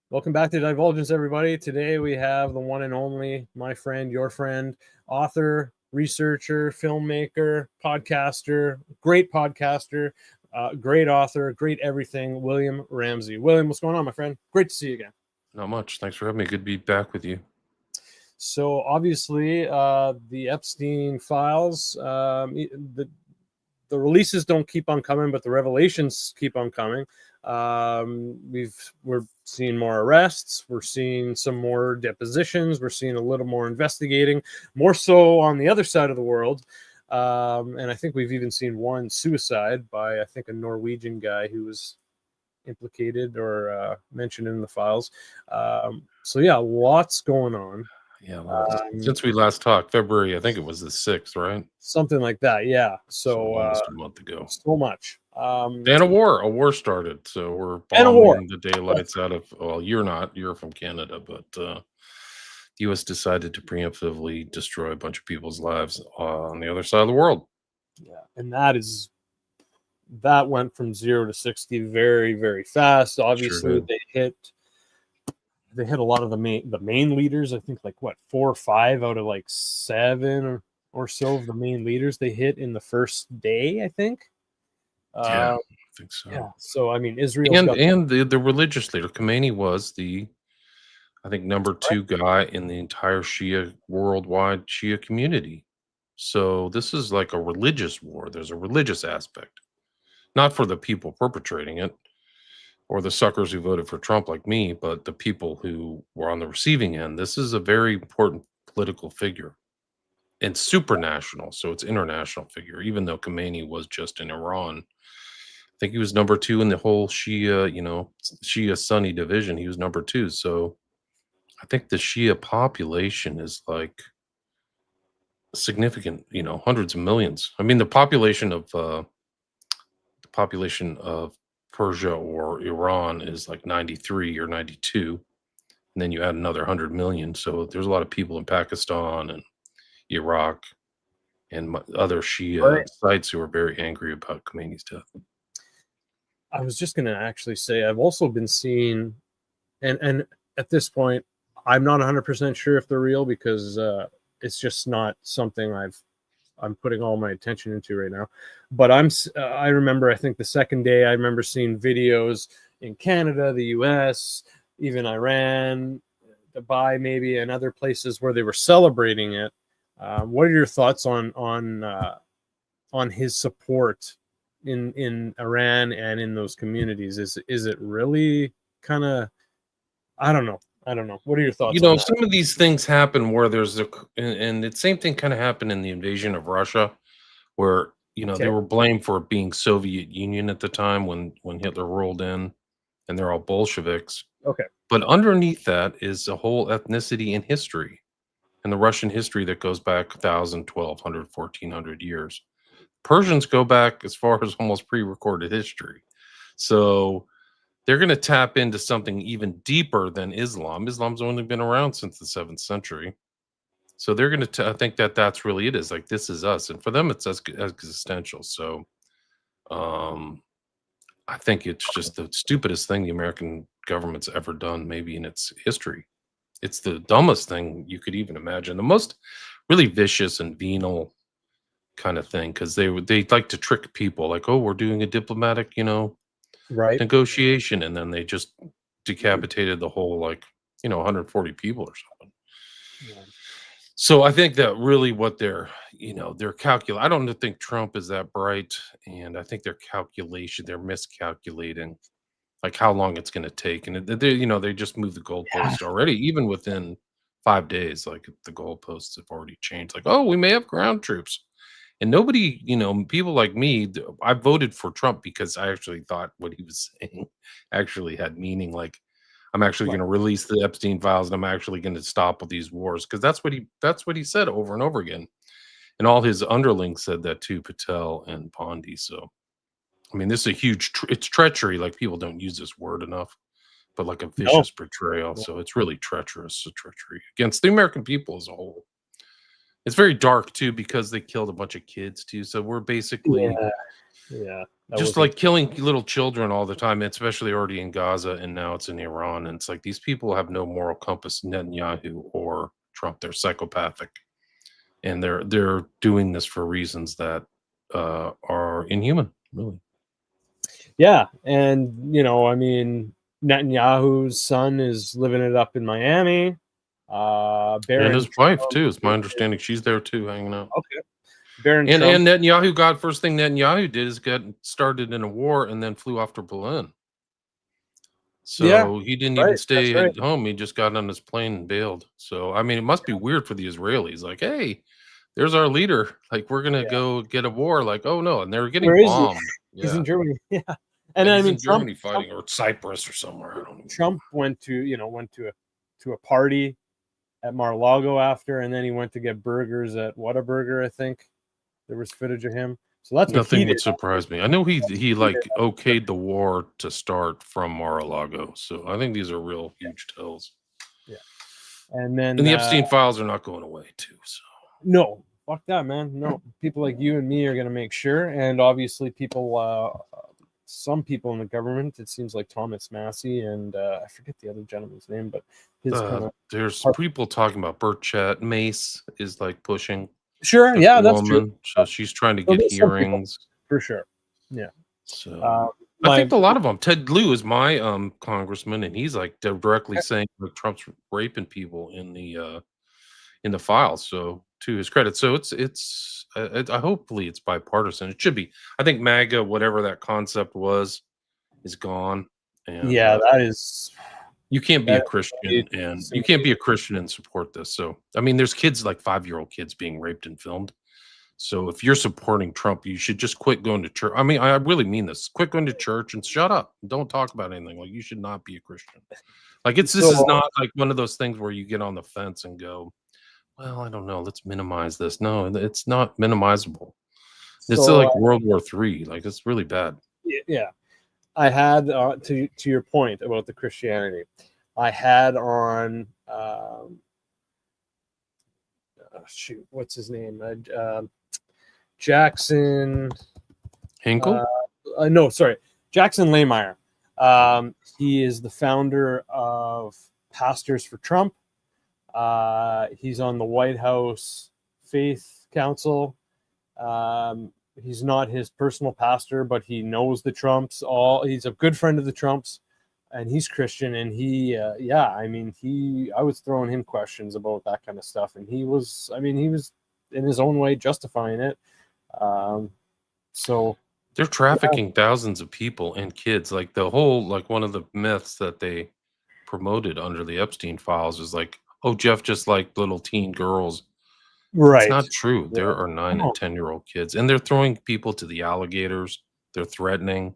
Welcome back to Divulgence, everybody. Today we have the one and only, my friend, your friend, author, researcher, filmmaker, podcaster, great podcaster, great author, great everything, William Ramsey. William, what's going on, my friend? Great to see you again. Not much. Thanks for having me. Good to be back with you. So obviously, the Epstein files, the releases don't keep on coming, but the revelations keep on coming. We're seeing more arrests. We're seeing some more depositions. We're seeing a little more investigating, more so on the other side of the world. And I think we've even seen one suicide by, I think, a Norwegian guy who was implicated or mentioned in the files. So yeah, lots going on. Yeah, well, since we last talked, February, I think it was the 6th, right? Something like that, yeah. So almost a month ago. So much. And a war started, so we're And a war. bombing the daylights out of. Well, you're from Canada, but the U.S. decided to preemptively destroy a bunch of people's lives on the other side of the world. Yeah, and that went from 0 to 60 very, very fast. Obviously, Sure they hit a lot of the main leaders. I think like 4 or 5 out of like 7 or so of the main leaders they hit in the first day, I think. Yeah, I think so. Yeah. So I mean, Israel and the religious leader Khomeini was the, I think, number 2 guy in the entire worldwide Shia community. So this is like a religious war. There's a religious aspect, not for the people perpetrating it or the suckers who voted for Trump like me, but the people who were on the receiving end. This is a very important political figure and supranational. So it's international figure, even though Khomeini was just in Iran. I think he was number 2 in the whole Shia, Shia Sunni division. He was number 2. So I think the Shia population is like significant, hundreds of millions. I mean, the population of Persia or Iran is like 93 or 92, and then you add another 100 million. So there's a lot of people in Pakistan and Iraq and other Shia sites who are very angry about Khomeini's death. I was just going to actually say I've also been seeing, and at this point, I'm not 100% sure if they're real because it's just not something I'm putting all my attention into right now. But I remember, I think the second day, I remember seeing videos in Canada, the US, even Iran, Dubai, maybe, and other places where they were celebrating it. What are your thoughts on his support in Iran and in those communities? Is it really kind of, I don't know. What are your thoughts on that? Some of these things happen where there's and the same thing kind of happened in the invasion of Russia, where they were blamed for it being Soviet Union at the time when Hitler rolled in, and they're all Bolsheviks. Okay. But underneath that is a whole ethnicity in history, and the Russian history that goes back 1,000, 1,200, 1,400 years. Persians go back as far as almost pre-recorded history. So they're going to tap into something even deeper than Islam. Islam's only been around since the 7th century. So they're going to, I think that's really it is. Like, this is us. And for them, it's existential. So I think it's just the stupidest thing the American government's ever done, maybe in its history. It's the dumbest thing you could even imagine. The most really vicious and venal kind of thing, because they like to trick people like, oh, we're doing a diplomatic, negotiation, and then they just decapitated the whole 140 people or something. Yeah. So I think that really what they're calculating. I don't think Trump is that bright, and I think they're miscalculating like how long it's going to take, and they just moved the goalpost already, even within 5 days. Like, the goalposts have already changed. Like, oh, we may have ground troops. And nobody, people like me, I voted for Trump because I actually thought what he was saying actually had meaning. Like, I'm actually going to release the Epstein files, and I'm actually going to stop with these wars, because that's what he said over and over again. And all his underlings said that too, Patel and Pondy. So, I mean, this is a huge, it's treachery. Like, people don't use this word enough, but like a vicious betrayal. So it's really treacherous, a treachery against the American people as a whole. It's very dark too, because they killed a bunch of kids too. So we're basically Yeah, that Just wasn't. like killing little children all the time, especially already in Gaza and now it's in Iran. And it's like these people have no moral compass, Netanyahu or Trump. They're psychopathic, and they're doing this for reasons that are inhuman, really. Yeah, and I mean, Netanyahu's son is living it up in Miami. And Barron his wife Trump. too, is my understanding. She's there too, hanging out. Okay, Barron And Trump. Netanyahu got first thing Netanyahu did is get started in a war and then flew off to Berlin. Yeah, So he didn't even right. That's stay right. at home. He just got on his plane and bailed. So I mean, it must be weird for the Israelis. Like, hey, there's our leader. Like, we're gonna Yeah. go get a war. Like, oh no, and they're getting Where is he? bombed. He's in Yeah, Germany. Yeah, and yeah, I he's mean, in Trump. Germany fighting, or Cyprus or somewhere. I don't even know. Trump went to a party at Mar-a-Lago after, and then he went to get burgers at Whataburger. I think there was footage of him. So that's what he Nothing did. would surprise me. I know he He did like after. okayed the war to start from Mar-a-Lago. So I think these are real huge tells. Yeah, and then And the Epstein files are not going away too. So no, fuck that, man. No, people like you and me are gonna make sure, and obviously people, some people in the government. It seems like Thomas Massey and I forget the other gentleman's name, but his kind of there's people talking about Burchett. Mace is like pushing. sure, That's a yeah, that's true. woman, so she's trying to So get there's some people hearings. for sure. Yeah. So I My think a lot of them. Ted Lieu is my congressman, and he's like directly saying that Trump's raping people in the files. So to his credit, so I hopefully it's bipartisan. It should be. I think MAGA, whatever that concept was, is gone, and yeah, that is you can't be a that Christian, is and some you can't be a Christian and support this. So I mean, there's kids like 5-year-old kids being raped and filmed. So if you're supporting Trump, you should just quit going to church. I mean, I really mean this. Quit going to church and shut up. Don't talk about anything. Like, you should not be a Christian. Like, this is so not like one of those things where you get on the fence and go, well, I don't know, let's minimize this. No, it's not minimizable. It's so like World War III. Like, it's really bad. yeah. I had to your point about the Christianity. I had on shoot, what's his name? Jackson. Hinkle? No, sorry, Jackson Laymeyer. He is the founder of Pastors for Trump. He's on the White House Faith Council. He's not his personal pastor, but he knows the Trumps. He's a good friend of the Trumps, and he's Christian. And I was throwing him questions about that kind of stuff, and he was in his own way justifying it. So They're trafficking thousands of people and kids. Like, the whole, like, one of the myths that they promoted under the Epstein files is like, oh, Jeff just like little teen girls. It's right, not true. yeah. There are 9 and 10-year-old kids, and they're throwing people to the alligators. They're threatening.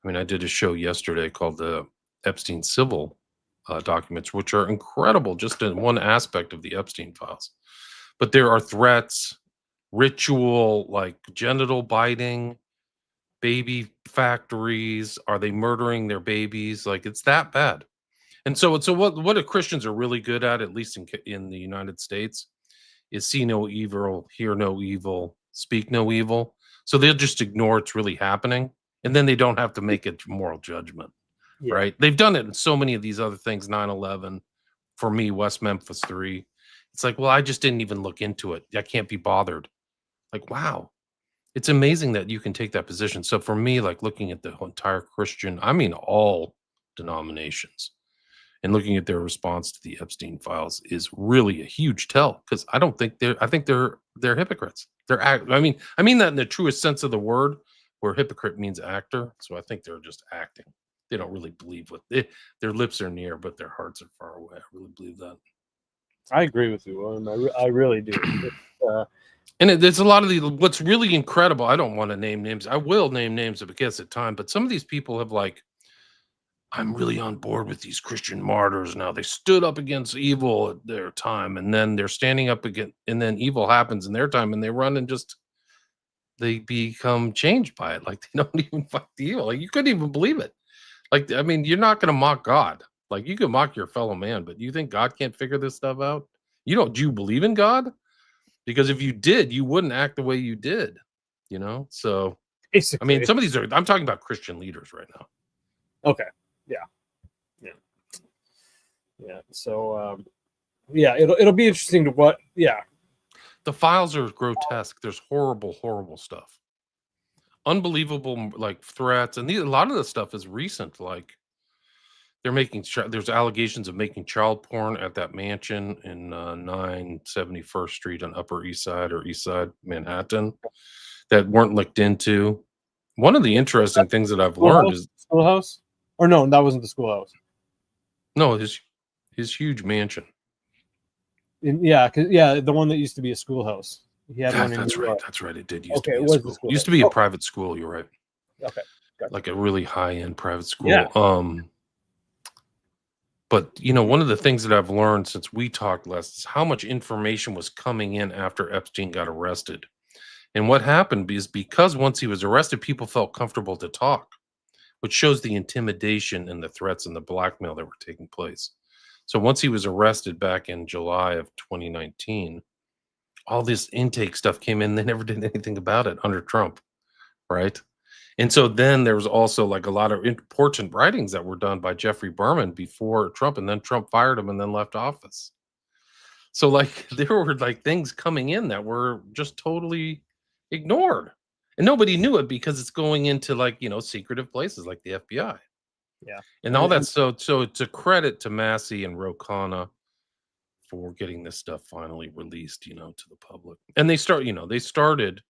I mean, I did a show yesterday called the Epstein Civil documents, which are incredible just in one aspect of the Epstein files. But there are threats, ritual, like genital biting, baby factories. Are they murdering their babies? Like, it's that bad. And so what do Christians are really good at least in the United States, is see no evil, hear no evil, speak no evil. So they'll just ignore it's really happening, and then they don't have to make a moral judgment, Yeah. right? They've done it in so many of these other things, 9/11, for me, West Memphis 3. It's like, well, I just didn't even look into it. I can't be bothered. Like, wow. It's amazing that you can take that position. So for me, like, looking at the whole entire Christian, I mean all denominations, and looking at their response to the Epstein files is really a huge tell, because I think they're hypocrites. I mean that in the truest sense of the word, where hypocrite means actor. So I think they're just acting. They don't really believe their lips are near, but their hearts are far away. I really believe that. I agree with you, William. I really do. And there's a lot of what's really incredible. I don't want to name names. I will name names if it gets at time, but some of these people have, like, I'm really on board with these Christian martyrs now. They stood up against evil at their time, and then they're standing up again, and then evil happens in their time, and they run and just they become changed by it. Like, they don't even fight the evil. Like, you couldn't even believe it. Like, I mean, you're not going to mock God. Like, you can mock your fellow man, but you think God can't figure this stuff out? Do you believe in God? Because if you did, you wouldn't act the way you did. So I mean, basically. some of these are. I'm talking about Christian leaders right now. Okay. Yeah. Yeah. Yeah. So, yeah, it'll be interesting to what. Yeah. The files are grotesque. There's horrible, horrible stuff. Unbelievable, like threats, and a lot of the stuff is recent. Like they're making. There's allegations of making child porn at that mansion in 971st Street on Upper East Side or East Side Manhattan that weren't looked into. One of the interesting things that I've learned is Schoolhouse, or no, that wasn't the schoolhouse. no his huge mansion. Yeah, the one that used to be a schoolhouse. He had one in That's New right. York. That's right. It did used to Okay, be it a was the school. Used schoolhouse. to be a Oh, private school. You're right. okay, gotcha. Like a really high end private Yeah. school. But one of the things that I've learned since we talked last is how much information was coming in after Epstein got arrested. And what happened is because once he was arrested, people felt comfortable to talk, which shows the intimidation and the threats and the blackmail that were taking place. So once he was arrested back in July of 2019, all this intake stuff came in. They never did anything about it under Trump, right? And so then there was also like a lot of important writings that were done by Jeffrey Berman before Trump, and then Trump fired him and then left office. So like there were like things coming in that were just totally ignored. And nobody knew it because it's going into like, secretive places like the FBI. Yeah. And all that. So it's a credit to Massey and Ro Khanna for getting this stuff finally released, to the public. And they started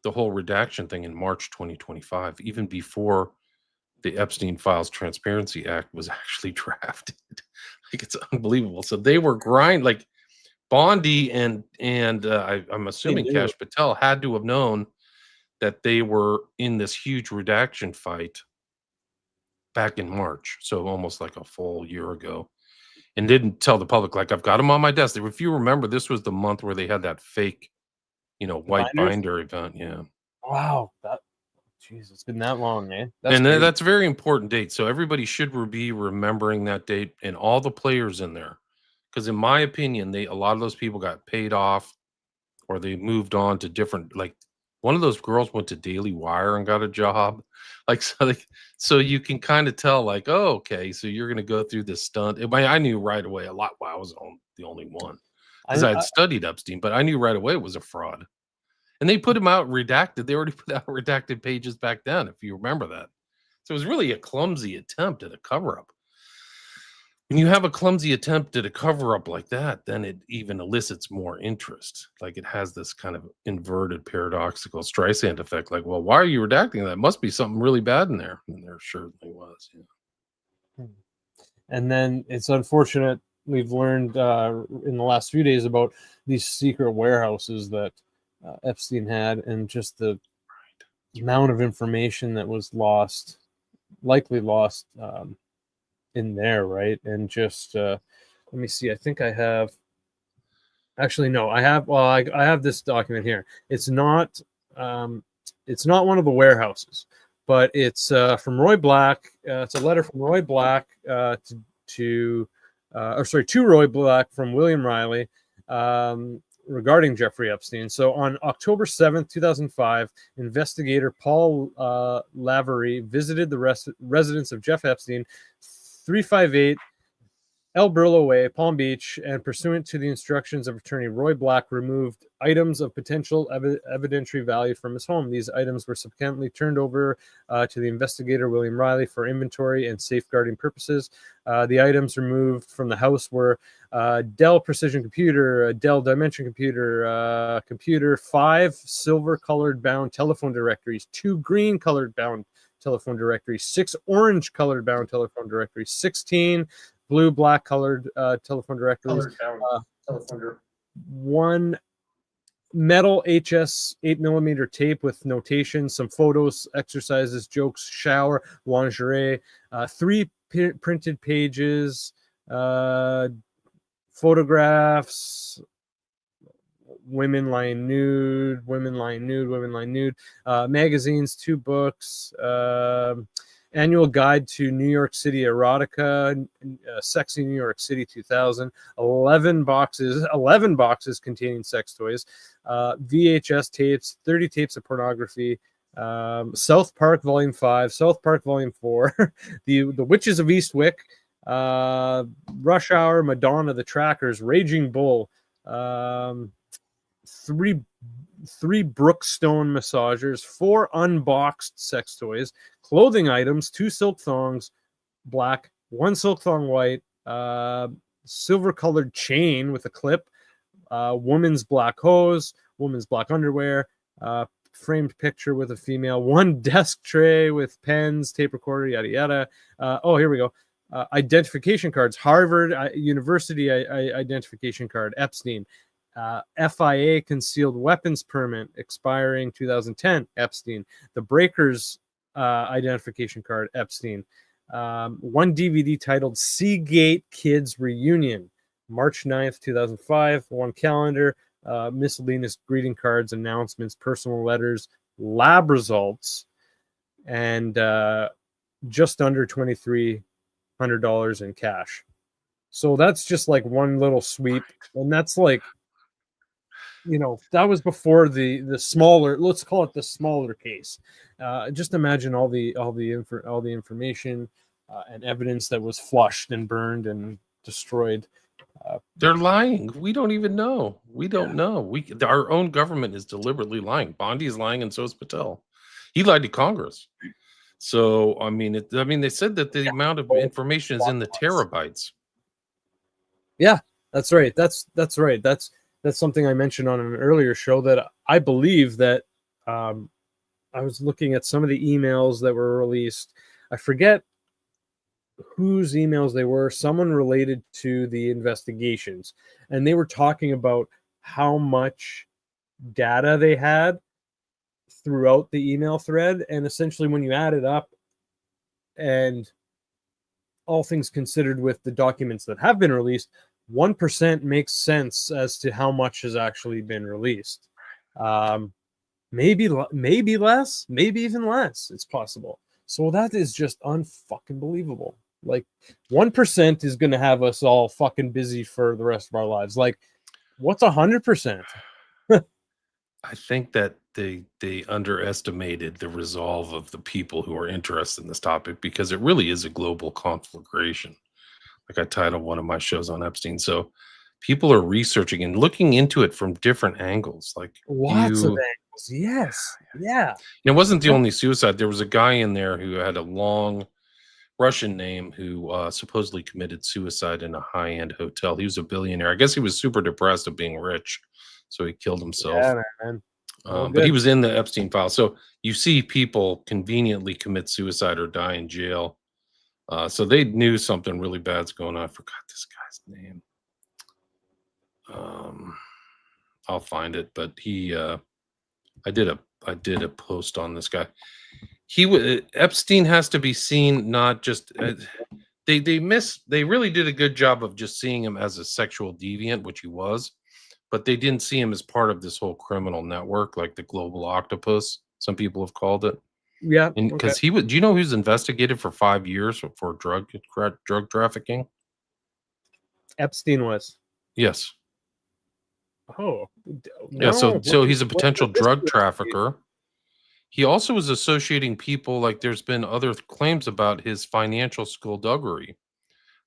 the whole redaction thing in March 2025, even before the Epstein Files Transparency Act was actually drafted. Like it's unbelievable. So they were like Bondi and I'm assuming Kash Patel had to have known that they were in this huge redaction fight back in March. So almost like a full year ago. And didn't tell the public, like, I've got them on my desk. If you remember, this was the month where they had that fake, white binder event. Yeah. Wow. Jeez, it's been that long, man. That's a very important date. So everybody should be remembering that date and all the players in there. Because in my opinion, a lot of those people got paid off or they moved on to different, like one of those girls went to Daily Wire and got a job. Like, so you can kind of tell, like, oh, okay, so you're going to go through this stunt. I knew right away a lot. Well, I was the only one because I had studied Epstein, but I knew right away it was a fraud. And they put him out redacted. They already put out redacted pages back then, if you remember that. So it was really a clumsy attempt at a cover up. When you have a clumsy attempt at a cover up like that, then it even elicits more interest. Like it has this kind of inverted, paradoxical Streisand effect. Like, well, why are you redacting that? Must be something really bad in there. And there certainly was. Yeah. And then it's unfortunate we've learned in the last few days about these secret warehouses that Epstein had, and just the amount of information that was likely lost in there, right? And just let me see. I think I have. Actually, no, I have. Well, I have this document here. It's not one of the warehouses, but it's from Roy Black. It's a letter from Roy Black to Roy Black from William Riley regarding Jeffrey Epstein. So on October 7th, 2005, investigator Paul Lavery visited the residence of Jeff Epstein, 358 El Brillo Way, Palm Beach, and pursuant to the instructions of attorney Roy Black, removed items of potential evidentiary value from his home. These items were subsequently turned over to the investigator William Riley for inventory and safeguarding purposes. The items removed from the house were Dell Precision Computer, a Dell Dimension Computer, Computer 5 silver-colored bound telephone directories, 2 green-colored bound telephone directories, 6 orange-colored bound telephone directories, 16 blue-black colored telephone directories, 1 metal HS 8mm tape with notations, some photos, exercises, jokes, shower, lingerie, 3 printed pages, photographs, women lying nude, magazines, 2 books, annual guide to New York City erotica, sexy New York City 2000, 11 boxes containing sex toys, VHS tapes, 30 tapes of pornography, South Park Volume 5, South Park Volume 4, the Witches of Eastwick, Rush Hour, Madonna, The Trackers, Raging Bull, three Brookstone massagers, 4 unboxed sex toys, clothing items, 2 silk thongs, black, 1 silk thong white, silver colored chain with a clip, woman's black hose, woman's black underwear, framed picture with a female, 1 desk tray with pens, tape recorder, yada yada. Oh, here we go. Identification cards, Harvard University identification card, Epstein. FIA concealed weapons permit expiring 2010, Epstein. The Breakers identification card, Epstein. 1 DVD titled Seagate Kids Reunion, March 9th, 2005. 1 calendar, miscellaneous greeting cards, announcements, personal letters, lab results, and just under $2,300 in cash. So that's just like one little sweep, and that's like, that was before the smaller, let's call it the smaller case. Just imagine all the information and evidence that was flushed and burned and destroyed. They're lying. We don't even know. We don't know. Our own government is deliberately lying. Bondi is lying, and so is Patel. He lied to Congress. So I mean, they said that the amount of information is in the terabytes. Yeah, that's right. That's right. That's something I mentioned on an earlier show, that I believe that I was looking at some of the emails that were released. I forget whose emails they were, someone related to the investigations, and they were talking about how much data they had throughout the email thread, and essentially when you add it up, and all things considered with the documents that have been released, 1% makes sense as to how much has actually been released. Maybe less, maybe even less. It's possible. So that is just unfucking believable. Like 1% is going to have us all fucking busy for the rest of our lives. Like, what's 100%? I think that they underestimated the resolve of the people who are interested in this topic, because it really is a global conflagration. Like I titled one of my shows on Epstein. So people are researching and looking into it from different angles. Like Lots of angles. Yes. Yeah. It wasn't the only suicide. There was a guy in there who had a long Russian name who supposedly committed suicide in a high-end hotel. He was a billionaire. I guess he was super depressed of being rich, so he killed himself. Yeah, man. But he was in the Epstein file. So you see people conveniently commit suicide or die in jail. So they knew something really bad's going on. I forgot this guy's name. I'll find it, but I did a post on this guy. Epstein has to be seen not just they really did a good job of just seeing him as a sexual deviant, which he was, but they didn't see him as part of this whole criminal network, like the global octopus, some people have called it. Yeah, because he was. Do you know he was investigated for 5 years for drug trafficking? Epstein was. Yes. Oh, no. Yeah. So he's a potential drug trafficker. He also was associating people, like there's been other claims about his financial skullduggery.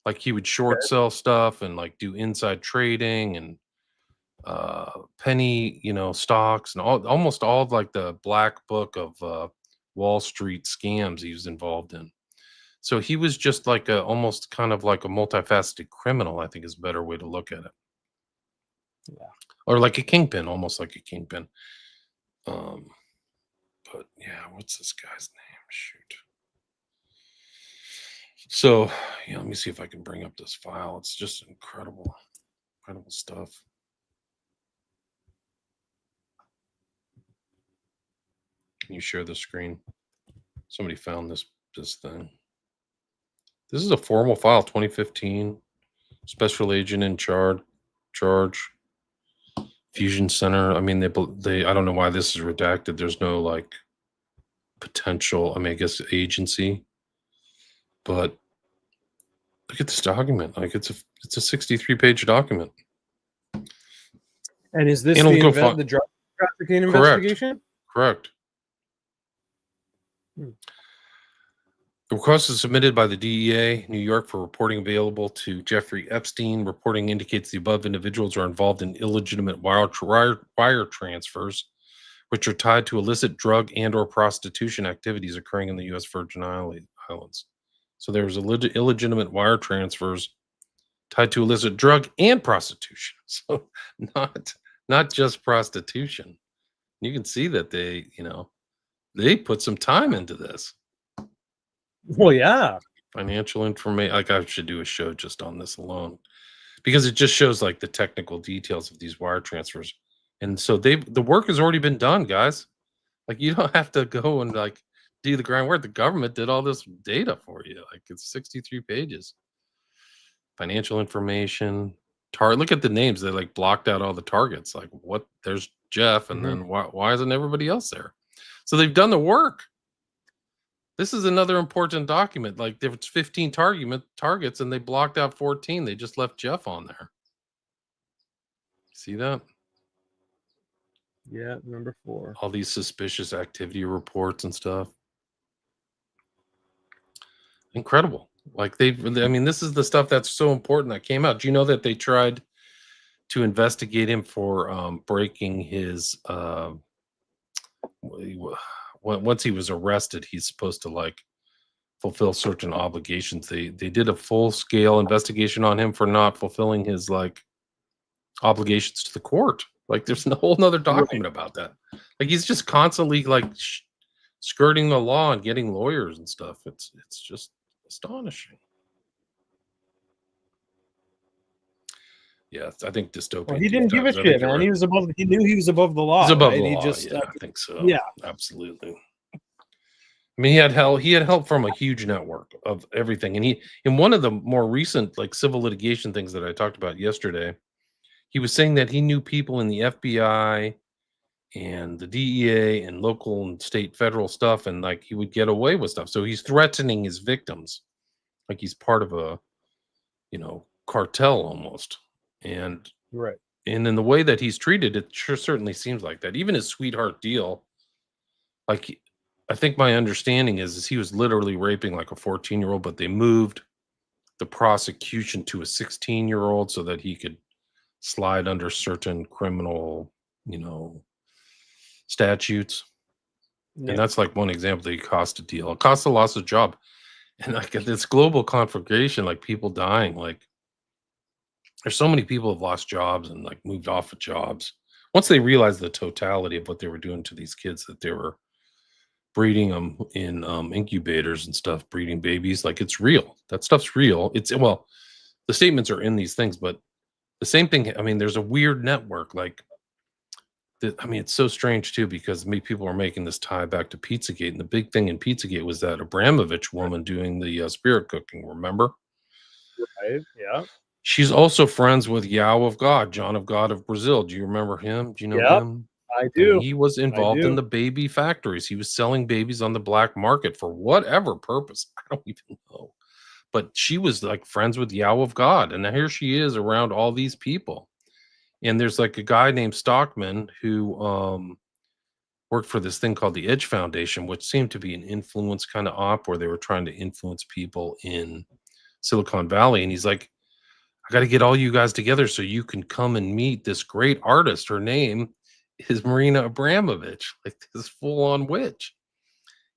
Like he would short sell stuff and like do inside trading and penny, stocks and almost all of like the black book of Wall Street scams he was involved in. So he was just like almost kind of like a multifaceted criminal, I think is a better way to look at it. Yeah. Or like a kingpin, almost like a kingpin. But yeah, what's this guy's name? Shoot. So yeah, let me see if I can bring up this file. It's just incredible stuff. Can you share the screen? Somebody found this thing. This is a formal file, 2015. Special agent in charge. Fusion Center. I mean, they I don't know why this is redacted. There's no like potential, I guess agency. But look at this document. Like it's a 63-page document. And is this the drug trafficking investigation? Correct. Hmm. The request is submitted by the DEA, New York, for reporting available to Jeffrey Epstein. Reporting indicates the above individuals are involved in illegitimate wire transfers, which are tied to illicit drug and or prostitution activities occurring in the U.S. Virgin Islands. So there's illegitimate wire transfers tied to illicit drug and prostitution. So not just prostitution. You can see that they put some time into this. Well, yeah. Financial information. Like, I should do a show just on this alone because it just shows like the technical details of these wire transfers. And so the work has already been done, guys. Like, you don't have to go and like do the groundwork. The government did all this data for you. Like, it's 63 pages. Financial information. Look at the names. They like blocked out all the targets. Like, what? There's Jeff, and then why isn't everybody else there? So they've done the work. This is another important document. Like, there was 15 targets, and they blocked out 14. They just left Jeff on there. See that? Yeah, number 4. All these suspicious activity reports and stuff. Incredible. Like, I mean, this is the stuff that's so important that came out. Do you know that they tried to investigate him for breaking his once he was arrested, he's supposed to like fulfill certain obligations. They did a full scale investigation on him for not fulfilling his like obligations to the court. Like, there's a whole nother document about that. Like, he's just constantly like skirting the law and getting lawyers and stuff. It's just astonishing. Yeah, I think dystopian. Well, he didn't give a shit, man. He was above. He knew he was above the law. He's above right? the He law. just, Yeah, I think so. Yeah, absolutely. I mean, he had help from a huge network of everything. And in one of the more recent like civil litigation things that I talked about yesterday, he was saying that he knew people in the FBI and the DEA and local and state federal stuff, and like he would get away with stuff. So he's threatening his victims, like he's part of a cartel almost. And right. And in the way that he's treated, it sure certainly seems like that. Even his sweetheart deal, like, I think my understanding is he was literally raping like a 14-year-old, but they moved the prosecution to a 16-year-old so that he could slide under certain criminal, statutes. Yeah. And that's like one example that he cost a deal. It cost a loss of job. And like this global conflagration, like people dying, like there's so many people have lost jobs and like moved off of jobs once they realized the totality of what they were doing to these kids, that they were breeding them in incubators and stuff, breeding babies. Like, it's real. That stuff's real. The statements are in these things, but the same thing. I mean, there's a weird network. Like, it's so strange too, because people are making this tie back to Pizzagate, and the big thing in Pizzagate was that Abramovich woman doing the spirit cooking. Remember? Right. Yeah. She's also friends with Yao of God, John of God of Brazil. Do you remember him? Do you know him? I And do. he was involved in the baby factories. He was selling babies on the black market for whatever purpose. I don't even know. But she was like friends with Yao of God. And here she is around all these people. And there's like a guy named Stockman who worked for this thing called the Edge Foundation, which seemed to be an influence kind of op where they were trying to influence people in Silicon Valley. And he's like, I got to get all you guys together so you can come and meet this great artist. Her name is Marina Abramovich, like this full-on witch.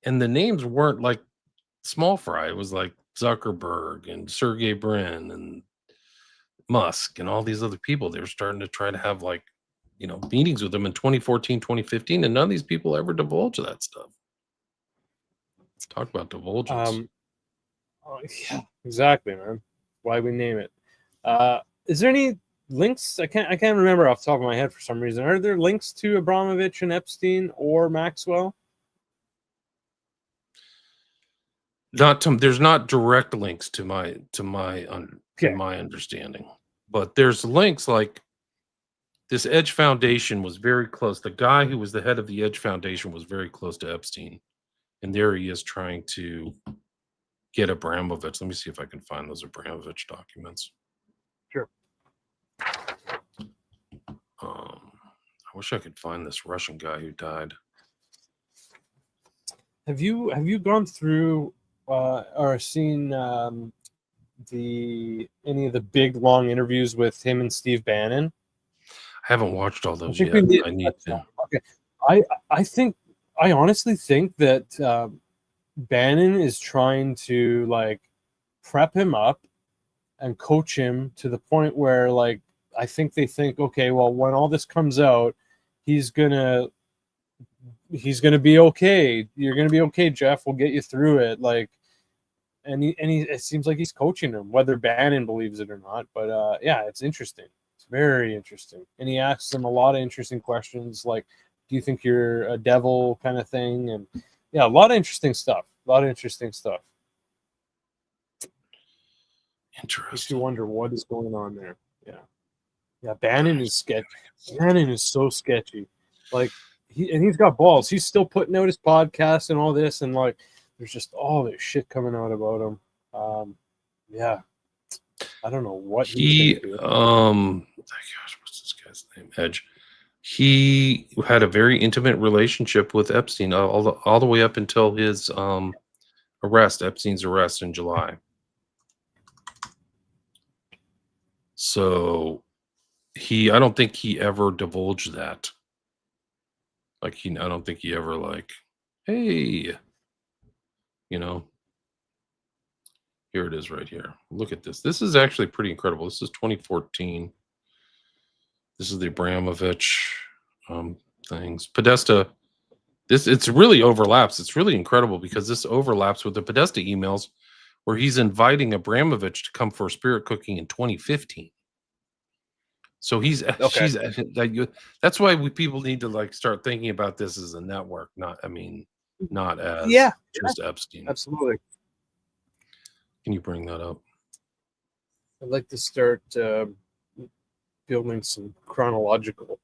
And the names weren't like small fry. It was like Zuckerberg and Sergey Brin and Musk and all these other people. They were starting to try to have like, meetings with them in 2014, 2015, and none of these people ever divulge that stuff. Let's talk about divulgence. Yeah, exactly, man. Why we name it. Is there any links? I can't remember off the top of my head for some reason. Are there links to Abramovich and Epstein or Maxwell? There's not direct links to my understanding, but there's links like this Edge Foundation was very close. The guy who was the head of the Edge Foundation was very close to Epstein, and there he is trying to get Abramovich. Let me see if I can find those Abramovich documents. Sure. I wish I could find this Russian guy who died. Have you gone through or seen any of the big long interviews with him and Steve Bannon? I haven't watched all I those think we yet. need I to need touch to. on. Okay, I honestly think that Bannon is trying to like prep him up and coach him to the point where like I think they think, okay, well, when all this comes out, he's gonna be okay. You're gonna be okay, Jeff. We'll get you through it. Like, and it seems like he's coaching him, whether Bannon believes it or not. But yeah, it's interesting. It's very interesting, and he asks him a lot of interesting questions, like, "Do you think you're a devil?" kind of thing, and yeah, a lot of interesting stuff. A lot of interesting stuff. Makes you Interesting. wonder what is going on there. Yeah, yeah. Bannon is sketchy. Bannon is so sketchy. Like he's got balls. He's still putting out his podcast and all this, and like there's just all this shit coming out about him. Yeah, I don't know what he's He gonna do. gosh, what's this guy's name? Edge. He had a very intimate relationship with Epstein all the way up until his Epstein's arrest in July. So I don't think he ever divulged that. Like I don't think he ever like, hey, you know, here it is right here. Look at this. This is actually pretty incredible. This is 2014. This is the Abramovich things. Podesta. It's really overlaps. It's really incredible because this overlaps with the Podesta emails where he's inviting Abramovich to come for spirit cooking in 2015. So Okay. that's why people need to like start thinking about this as a network, not as Yeah, just Epstein. absolutely. Can you bring that up? I'd like to start building some chronological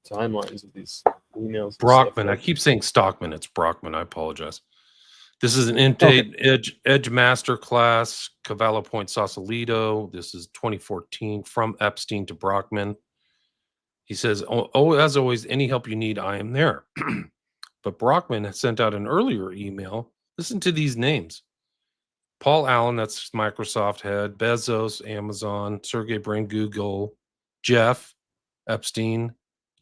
timelines of these emails. Brockman. I keep saying Stockman. It's Brockman. I apologize. This is an in-date Edge Master Class, Cavallo Point, Sausalito. This is 2014 from Epstein to Brockman. He says, oh, as always, any help you need, I am there. But Brockman has sent out an earlier email. Listen to these names. Paul Allen, that's Microsoft head, Bezos, Amazon, Sergey Brin, Google, Jeff Epstein,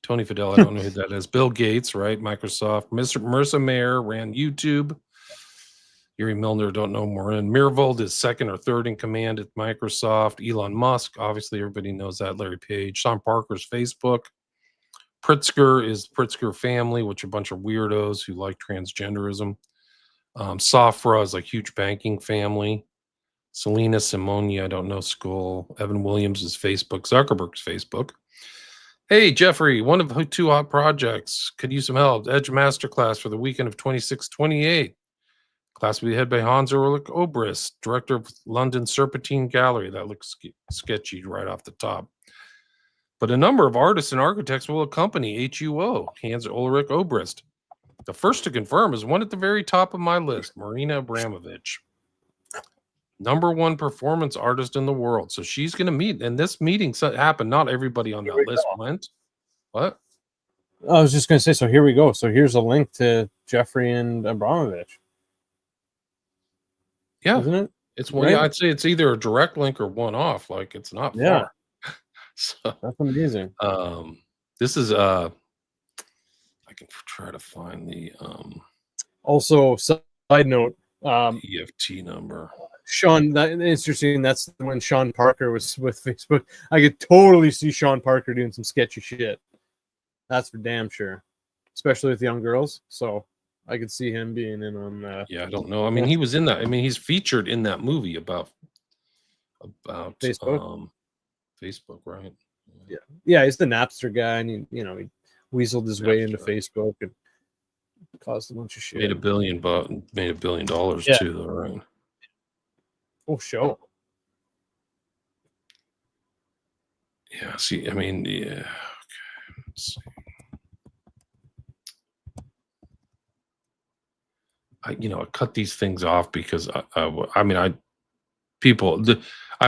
Tony Fadell, I don't know who that is, Bill Gates, right, Microsoft, Marissa Mayer ran YouTube, Yuri Milner, don't know Morin, Mirvold is second or third in command at Microsoft, Elon Musk, obviously everybody knows that, Larry Page, Sean Parker's Facebook, Pritzker is Pritzker family, which are a bunch of weirdos who like transgenderism. Safra is like huge banking family. Selena Simoni, I don't know school. Evan Williams is Facebook. Zuckerberg's Facebook. Hey, Jeffrey, one of two hot projects. Could use some help. Edge Masterclass for the weekend of 26-28. Class will be head by Hans Ulrich Obrist, director of London Serpentine Gallery. That looks sketchy right off the top. But a number of artists and architects will accompany HUO, Hans Ulrich Obrist. The first to confirm is one at the very top of my list, Marina Abramovich. #1 performance artist in the world. So she's going to meet. And this meeting happened. Not everybody on that list went. What? I was just going to say, so here we go. So here's a link to Jeffrey and Abramovich. Yeah. Isn't it? It's one. Right? Yeah, I'd say it's either a direct link or one off. Like it's not far. So that's amazing. This is I can try to find the also side note EFT number. Sean, that interesting. That's when Sean Parker was with Facebook. I could totally see Sean Parker doing some sketchy shit. That's for damn sure, especially with young girls. So I could see him being in on. Yeah, I don't know. I mean, he was in that. I mean, he's featured in that movie about Facebook. Facebook, right? Yeah, he's the Napster guy, and he weaseled his way into Facebook and caused a bunch of shit. Made $1 billion too, though, right? Oh, show. Yeah. See, I mean, yeah. Okay. Let's see. I cut these things off because I've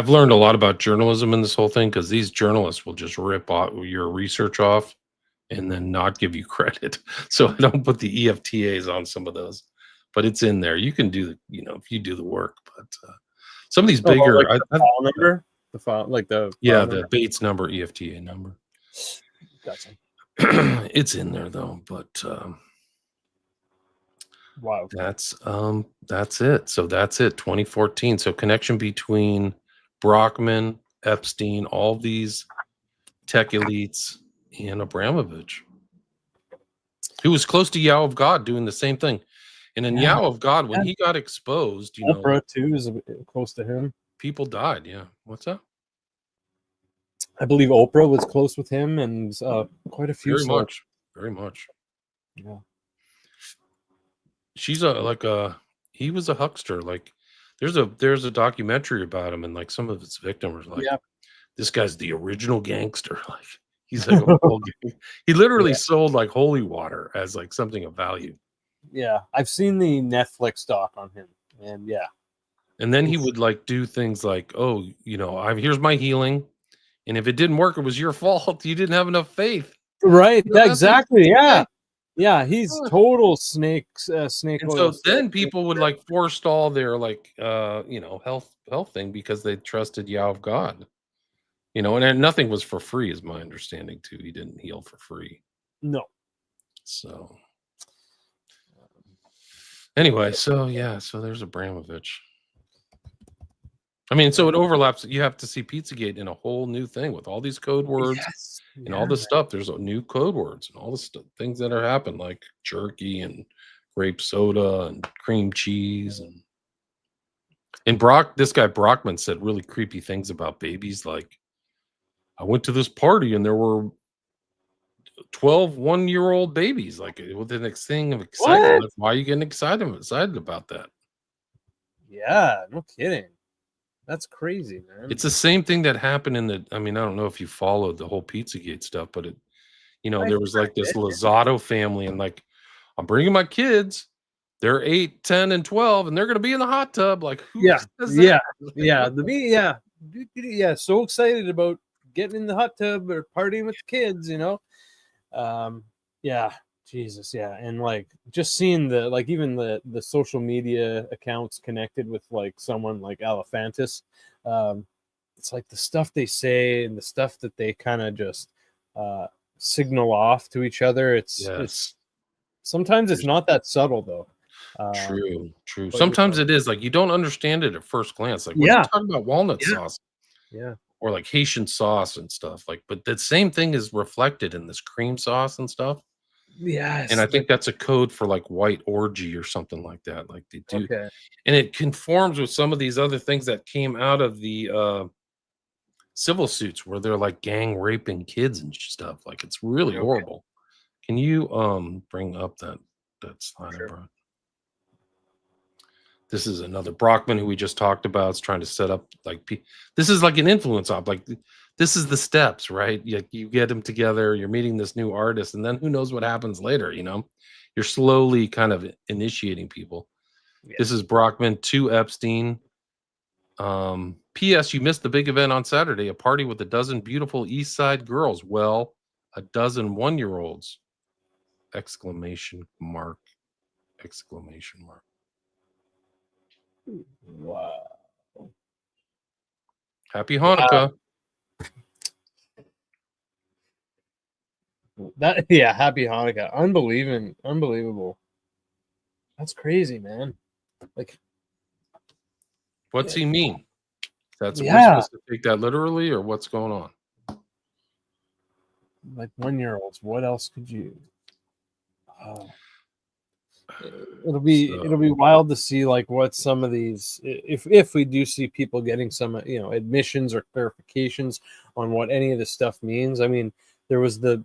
learned a lot about journalism in this whole thing because these journalists will just rip your research off and then not give you credit. So I don't put the EFTAs on some of those. but it's in there. You can do, if you do the work. But some of these Oh, like bigger, the file number, the file, like the yeah, file the number. Bates number, EFTA number. Gotcha. It's in there though, but Wow. that's it. So that's it. 2014. So connection between Brockman, Epstein, all these tech elites, and Abramovich, who was close to Yao of God doing the same thing. And then Yeah. Yao of God, when Yeah. he got exposed, Oprah too is close to him. people died. Yeah. What's that? I believe Oprah was close with him, and quite a few. Very So much. Very much. yeah. She's he was a huckster. Like there's a documentary about him, and like some of its victims are like, Yeah. this guy's the original gangster. Like he's like a full he literally Yeah. sold like holy water as like something of value. Yeah. I've seen the Netflix doc on him, and yeah. And then he It's- would like do things like, oh, here's my healing. And if it didn't work, it was your fault. You didn't have enough faith. Right. That's Exactly. Yeah. insane. Yeah. He's total snake And oil. so then people would like forestall their like health thing because they trusted Yah of God. And nothing was for free, is my understanding too. He didn't heal for free. No. So anyway, so there's Abramovich. I mean, so it overlaps. You have to see Pizzagate in a whole new thing with all these code words Yes. and all this stuff. There's new code words and all this things that are happening, like jerky and grape soda and cream cheese and this guy Brockman said really creepy things about babies. Like, I went to this party and there were 12 one-year-old babies, like with the next thing of excitement. What? Like, why are you getting excited about that? Yeah. No kidding. That's crazy, man. It's the same thing that happened I don't know if you followed the whole Pizzagate stuff, but there was like this Lozado family, and like, I'm bringing my kids. They're 8, 10, and 12, and they're going to be in the hot tub. Like, who says that? Yeah. So excited about getting in the hot tub or partying with the kids, Yeah. Jesus. Yeah. And like just seeing even the social media accounts connected with like someone like Alephantis, it's like the stuff they say and the stuff that they kind of just signal off to each other. It's sometimes it's not that subtle though. True. Sometimes it is like you don't understand it at first glance. Like, what are you talking about? Walnut sauce, or like Haitian sauce and stuff. Like, but the same thing is reflected in this cream sauce and stuff. Yes. And I think that's a code for like white orgy or something like that. Like they do, Okay. and it conforms with some of these other things that came out of the civil suits where they're like gang raping kids and stuff. Like, it's really horrible. Can you bring up that slide I brought? This is another Brockman who we just talked about. Is trying to set up like this is like an influence op. Like, this is the steps, right? You get them together. You're meeting this new artist, and then who knows what happens later? You're slowly kind of initiating people. Yeah. This is Brockman to Epstein. P.S. You missed the big event on Saturday. A party with a dozen beautiful East Side girls. Well, a dozen one-year-olds! Exclamation mark! Exclamation mark! Wow. Happy Hanukkah. Happy Hanukkah. Unbelievable. That's crazy, man. Like, what's he mean? We're supposed to take that literally, or what's going on? Like 1-year-olds. What else could you? It'll be wild to see like what some of these, if we do see people getting some admissions or clarifications on what any of this stuff means. I mean, there was the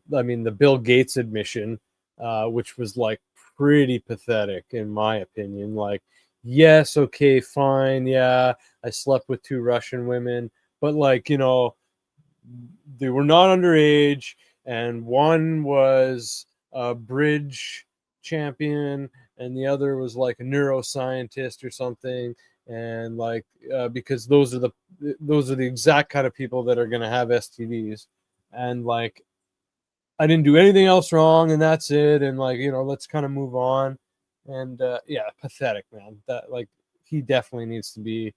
Bill Gates admission, which was like pretty pathetic in my opinion. Like, yes, okay, fine, yeah, I slept with 2 Russian women, but like, they were not underage, and one was a bridge champion and the other was like a neuroscientist or something, and like because those are the exact kind of people that are going to have STDs, and like I didn't do anything else wrong and that's it, and like let's kind of move on. And yeah, pathetic, man. That like he definitely needs to be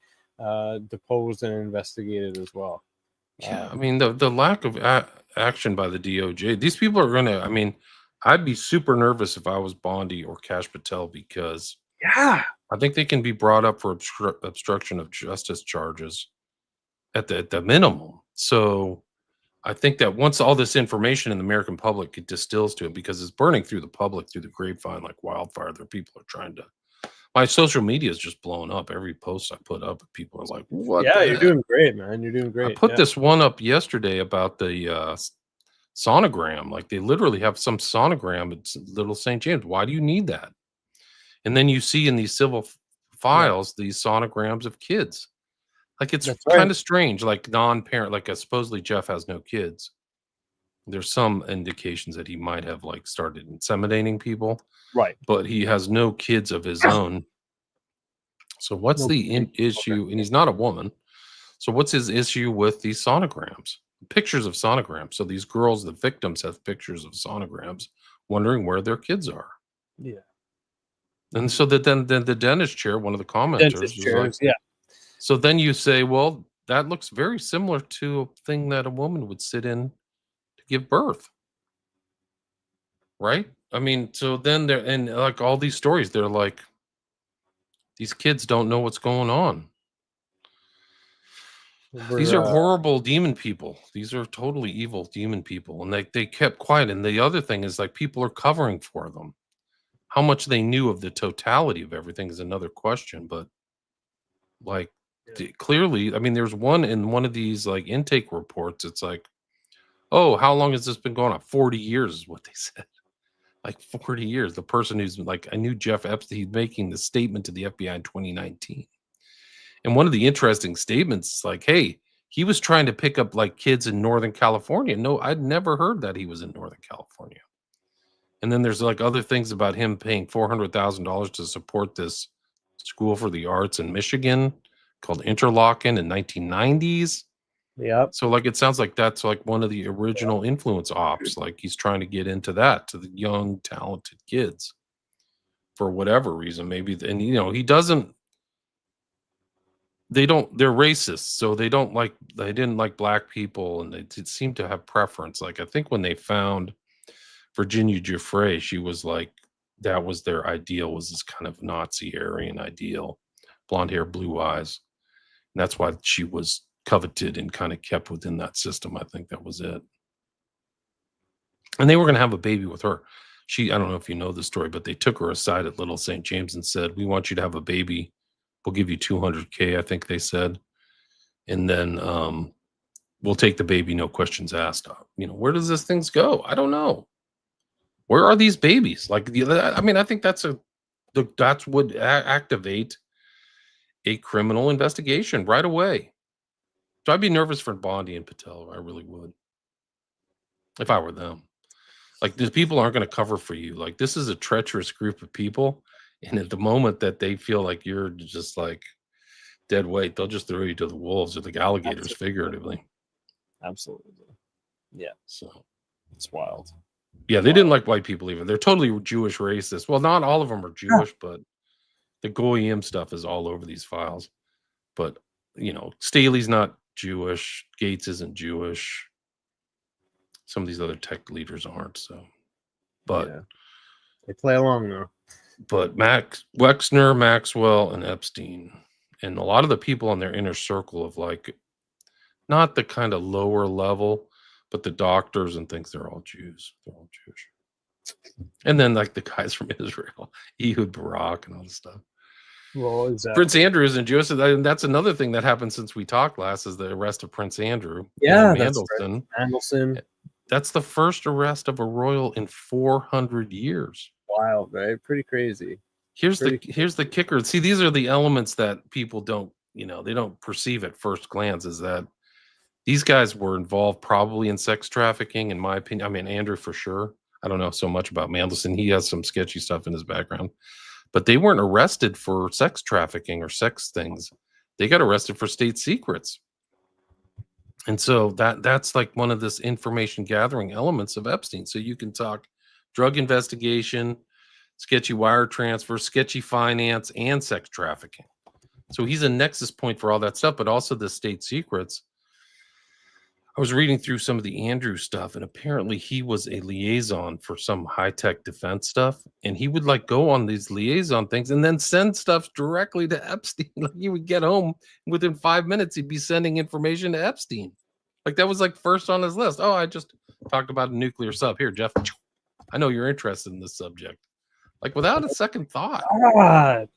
deposed and investigated as well. Yeah, I mean the lack of action by the DOJ. These people are gonna. I mean, I'd be super nervous if I was Bondi or Cash Patel because Yeah, I think they can be brought up for obstruction of justice charges at the minimum. So I think that once all this information in the American public it distills to it because it's burning through the public through the grapevine like wildfire. There, people are trying to. My social media is just blowing up. Every post I put up, people are like, "What yeah, the you're heck?" doing great, man. You're doing I great. put Yeah, this one up yesterday about the sonogram. Like they literally have some sonogram at Little St. James. Why do you need that? And then you see in these civil yeah, files these sonograms of kids. Like it's that's right. kind of strange. Like non-parent. Like supposedly Jeff has no kids. There's some indications that he might have like started inseminating people, Right. but he has no kids of his own. So what's No the baby. Okay. issue? And he's not a woman. So what's his issue with these sonograms? Pictures of sonograms. So these girls, the victims, have pictures of sonograms, wondering where their kids are. Yeah. And so that then the dentist chair, one of the commenters, Dentist was like, chairs. Yeah. so then you say, well, that looks very similar to a thing that a woman would sit in to give birth, right? I mean, so then they're and like all these stories, they're like, these kids don't know what's going on. These We're are horrible demon people. These are totally evil demon people. And they kept quiet. And the other thing is like people are covering for them. How much they knew of the totality of everything is another question. But like yeah. clearly, I mean, there's one in one of these like intake reports. It's like, oh, how long has this been going on? 40 years is what they said. Like 40 years. The person who's like, I knew Jeff Epstein, he's making the statement to the FBI in 2019. And one of the interesting statements is like, hey, he was trying to pick up like kids in Northern California. No, I'd never heard that he was in Northern California. And then there's like other things about him paying $400,000 to support this school for the arts in Michigan called Interlochen in 1990s. Yep. So like it sounds like that's like one of the original influence ops. Like he's trying to get into that to the young, talented kids for whatever reason. Maybe and he doesn't they're racist, so they didn't like black people, and they did seem to have preference. Like I think when they found Virginia Giuffre, she was like that was their ideal, was this kind of Nazi Aryan ideal, blonde hair, blue eyes. And that's why she was coveted and kind of kept within that system. I think that was it. And they were going to have a baby with her. I don't know if you know the story, but they took her aside at Little St. James and said, "We want you to have a baby. We'll give you 200K," I think they said. And then we'll take the baby, no questions asked. Where does this things go? I don't know. Where are these babies? Like, I mean, I think that's would activate a criminal investigation right away. So I'd be nervous for Bondi and Patel. I really would, if I were them. Like, these people aren't going to cover for you. Like, this is a treacherous group of people, and at the moment that they feel like you're just like dead weight, they'll just throw you to the wolves or the alligators, Absolutely. figuratively. Absolutely. Yeah. So, It's wild. yeah, they didn't like white people either. They're totally Jewish racist. Well, not all of them are Yeah. Jewish, but the Goyim stuff is all over these files. But Staley's not Jewish. Gates isn't Jewish. Some of these other tech leaders aren't. So, but Yeah. They play along though. Wexner, Maxwell, and Epstein, and a lot of the people in their inner circle of like not the kind of lower level, but the doctors and things, they're all Jews. They're all Jewish. And then like the guys from Israel, Ehud Barak and all this stuff. Well, exactly. Prince Andrew isn't Jewish. And that's another thing that happened since we talked last is the arrest of Prince Andrew. Yeah, in that's Mandelson. right. Mandelson. That's the first arrest of a royal in 400 years. Wild, right? Pretty crazy. Here's the kicker. See, these are the elements that people don't, they don't perceive at first glance is that these guys were involved probably in sex trafficking, in my opinion. I mean, Andrew for sure. I don't know so much about Mandelson. He has some sketchy stuff in his background, but they weren't arrested for sex trafficking or sex things. They got arrested for state secrets. And so that's like one of this information gathering elements of Epstein. So you can talk drug investigation, sketchy wire transfer, sketchy finance, and sex trafficking. So he's a nexus point for all that stuff, but also the state secrets. I was reading through some of the Andrew stuff, and apparently he was a liaison for some high-tech defense stuff, and he would like go on these liaison things and then send stuff directly to Epstein. Like he would get home within 5 minutes, he'd be sending information to Epstein. Like that was like first on his list. Oh, I just talked about a nuclear sub. Here, Jeff, I know you're interested in this subject. Like without a second thought. God.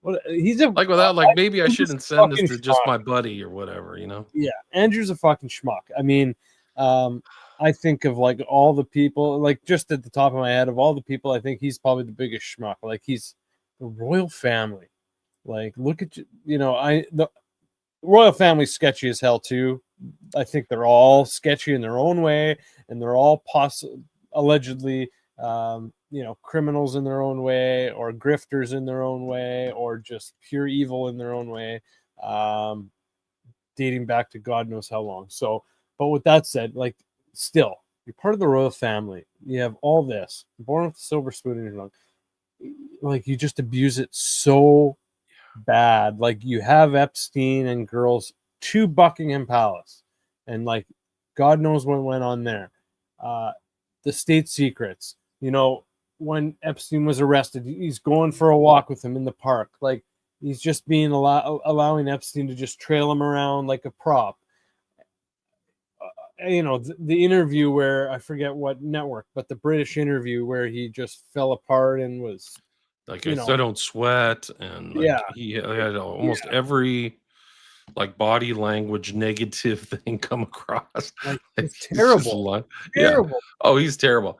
Well, he's a like without like maybe I shouldn't send this to just schmuck. my buddy or whatever, you know? Yeah, Andrew's a fucking schmuck. I mean, I think of like all the people, like just at the top of my head, of all the people, I think he's probably the biggest schmuck. Like he's the royal family. Like look at the royal family's sketchy as hell too. I think they're all sketchy in their own way, and they're all allegedly criminals in their own way, or grifters in their own way, or just pure evil in their own way, dating back to God knows how long. So, but with that said, like, still, you're part of the royal family. You have all this, born with a silver spoon in your mouth. Like, you just abuse it so bad. Like, you have Epstein and girls to Buckingham Palace, and like, God knows what went on there. The state secrets, when Epstein was arrested, he's going for a walk with him in the park. Like, he's just being allowing Epstein to just trail him around like a prop. The interview where, I forget what network, but the British interview where he just fell apart and was like, I don't sweat. And like, he had almost every like body language negative thing come across. Like, it's terrible. Terrible. Yeah. Oh, he's terrible.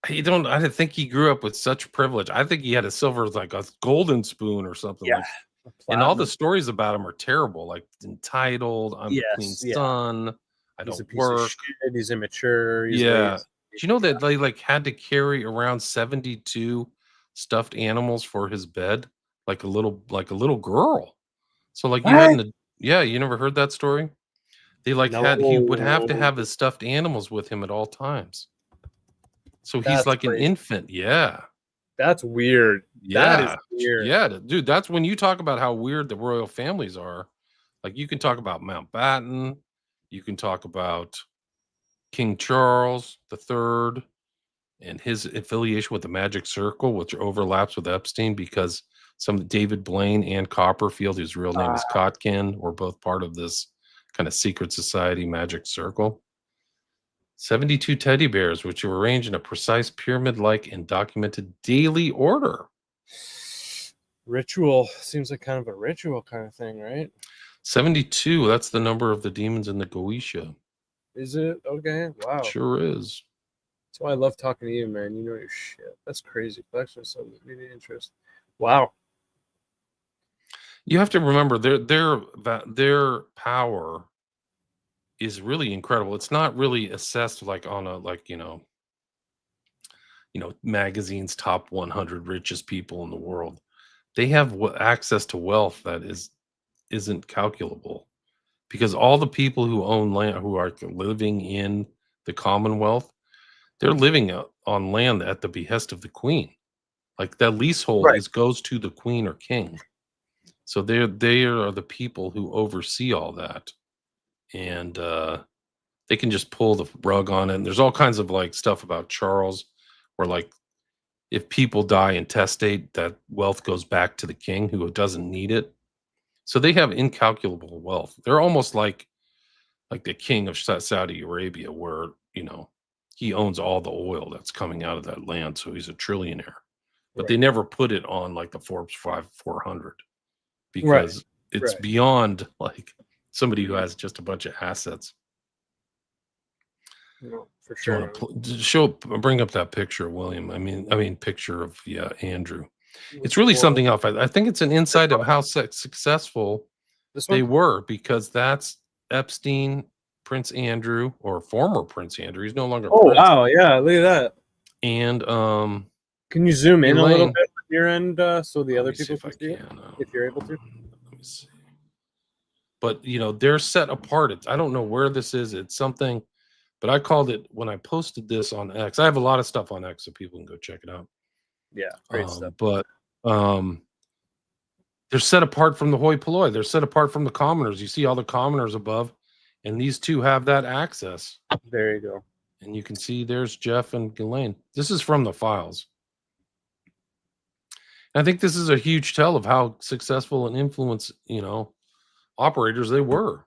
I didn't think he grew up with such privilege. I think he had a silver, like a golden spoon or something. Yeah. Like, and all the stories about him are terrible. Like entitled, I'm the queen's son. I don't work. He's immature. He's lazy. Do you know that they like had to carry around 72 stuffed animals for his bed, like a little girl. So like you never heard that story? They he would have to have his stuffed animals with him at all times. So he's like crazy. An infant. Yeah. That's weird. Yeah. That is weird. Yeah, dude, that's when you talk about how weird the royal families are. Like, you can talk about Mountbatten, you can talk about King Charles III and his affiliation with the Magic Circle, which overlaps with Epstein, because some David Blaine and Copperfield, whose real name is Kotkin, were both part of this kind of secret society Magic Circle. 72 teddy bears, which were arranged in a precise pyramid-like and documented daily order. Ritual. Seems like kind of a ritual kind of thing, right? 72. That's the number of the demons in the Goetia. Is it? Okay. Wow. Sure is. That's why I love talking to you, man. You know your shit. That's crazy. That's just so really interesting. Wow. You have to remember their power is really incredible. It's not really assessed like on a magazine's top 100 richest people in the world. They have access to wealth that isn't calculable, because all the people who own land, who are living in the Commonwealth, they're living on land at the behest of the Queen. Like, that leasehold goes to the Queen or King. So they are the people who oversee all that. And they can just pull the rug on it. And there's all kinds of like stuff about Charles, where like, if people die intestate, that wealth goes back to the king, who doesn't need it. So they have incalculable wealth. They're almost like the king of Saudi Arabia, where he owns all the oil that's coming out of that land. So he's a trillionaire. But they never put it on like the Forbes 400, because it's beyond like somebody who has just a bunch of assets. No, for sure. Bring up that picture of William. I mean, picture of Andrew. It's really something else. I think it's an insight of how successful they were, because that's Epstein, Prince Andrew, or former Prince Andrew. He's no longer. Oh, wow! Yeah, look at that. And can you zoom in a little bit on your end, so the other people can see it, if you're able to? Let me see. But they're set apart. I don't know where this is. It's something. But I called it, when I posted this on X. I have a lot of stuff on X, so people can go check it out. Yeah, great stuff. But they're set apart from the hoi polloi. They're set apart from the commoners. You see all the commoners above, and these two have that access. There you go. And you can see there's Jeff and Ghislaine. This is from the files. I think this is a huge tell of how successful and influence, operators they were.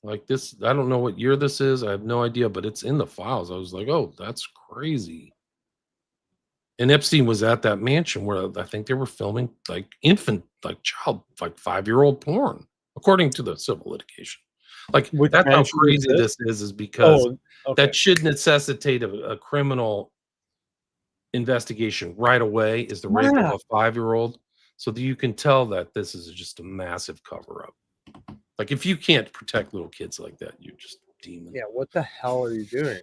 Like this, I don't know what year this is. I have no idea, but it's in the files. I was like, oh, that's crazy. And Epstein was at that mansion where I think they were filming like infant, like child, like 5-year-old porn, according to the civil litigation. Like Which that's how mansion crazy is this is because okay. that should necessitate a criminal investigation right away is the rape of a 5-year-old. So that you can tell that this is just a massive cover up. Like if you can't protect little kids like that, you're just a demon. Yeah, what the hell are you doing?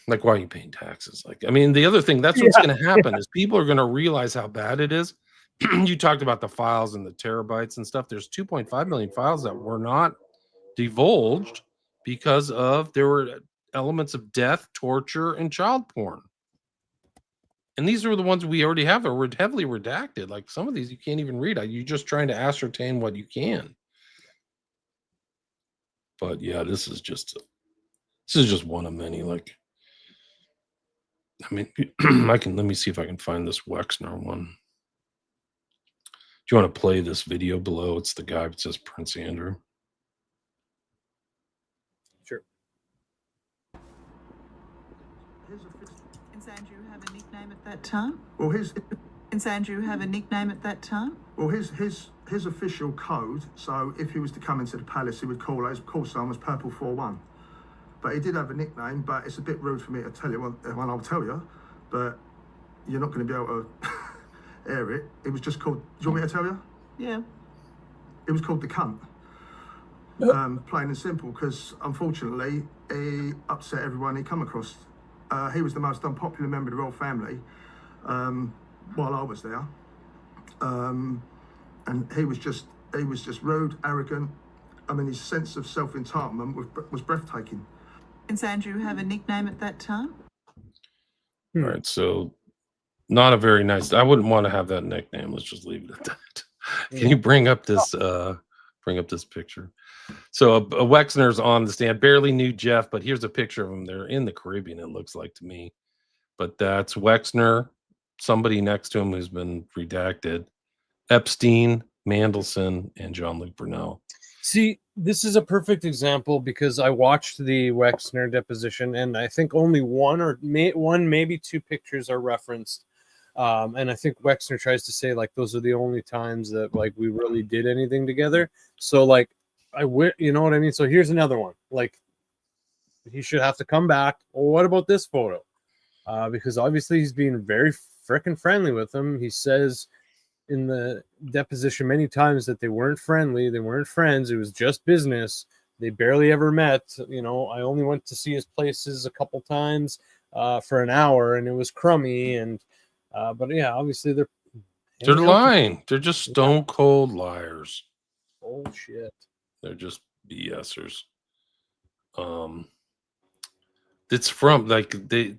Like, why are you paying taxes? Like, I mean, the other thing that's what's going to happen is people are going to realize how bad it is. You talked about the files and the terabytes and stuff. There's 2.5 million files that were not divulged because of there were elements of death, torture, and child porn. And these are the ones we already have that were heavily redacted. Like some of these you can't even read. You're just trying to ascertain what you can. But yeah, this is just one of many. Like, I mean, let me see if I can find this Wexner one. Do you want to play this video below? It's the guy that says Prince Andrew. Sure. Prince Andrew have a nickname at that time? Well, Prince Andrew have a nickname at that time? well, his official code. So if he was to come into the palace, he would call his call sign was Purple 41. But he did have a nickname. But it's a bit rude for me to tell you when I'll tell you. But you're not going to be able to air it. It was just called. Do you want me to tell you? Yeah. It was called the cunt. Plain and simple, because unfortunately he upset everyone he come across. He was the most unpopular member of the royal family while I was there, and he was just rude, arrogant. I mean, his sense of self-entitlement was breathtaking. Prince Andrew have a nickname at that time? All right, so not a very nice. I wouldn't want to have that nickname. Let's just leave it at that. Can you bring up this picture? So a Wexner's on the stand. Barely knew Jeff, but here's a picture of him. They're in the Caribbean, it looks like to me. But that's Wexner, somebody next to him who's been redacted, Epstein, Mandelson, and Jean-Luc Brunel. See, this is a perfect example because I watched the Wexner deposition, and I think only one, maybe two pictures are referenced. And I think Wexner tries to say like those are the only times that like we really did anything together. So like you know what I mean? So here's another one. Like he should have to come back. Well, what about this photo? Because obviously he's being very freaking friendly with him. He says in the deposition many times that they weren't friendly, they weren't friends, it was just business. They barely ever met. You know, I only went to see his places a couple times for an hour, and it was crummy. And but yeah, obviously they're lying. They're just stone cold liars. Oh shit. They're just BSers. It's from like they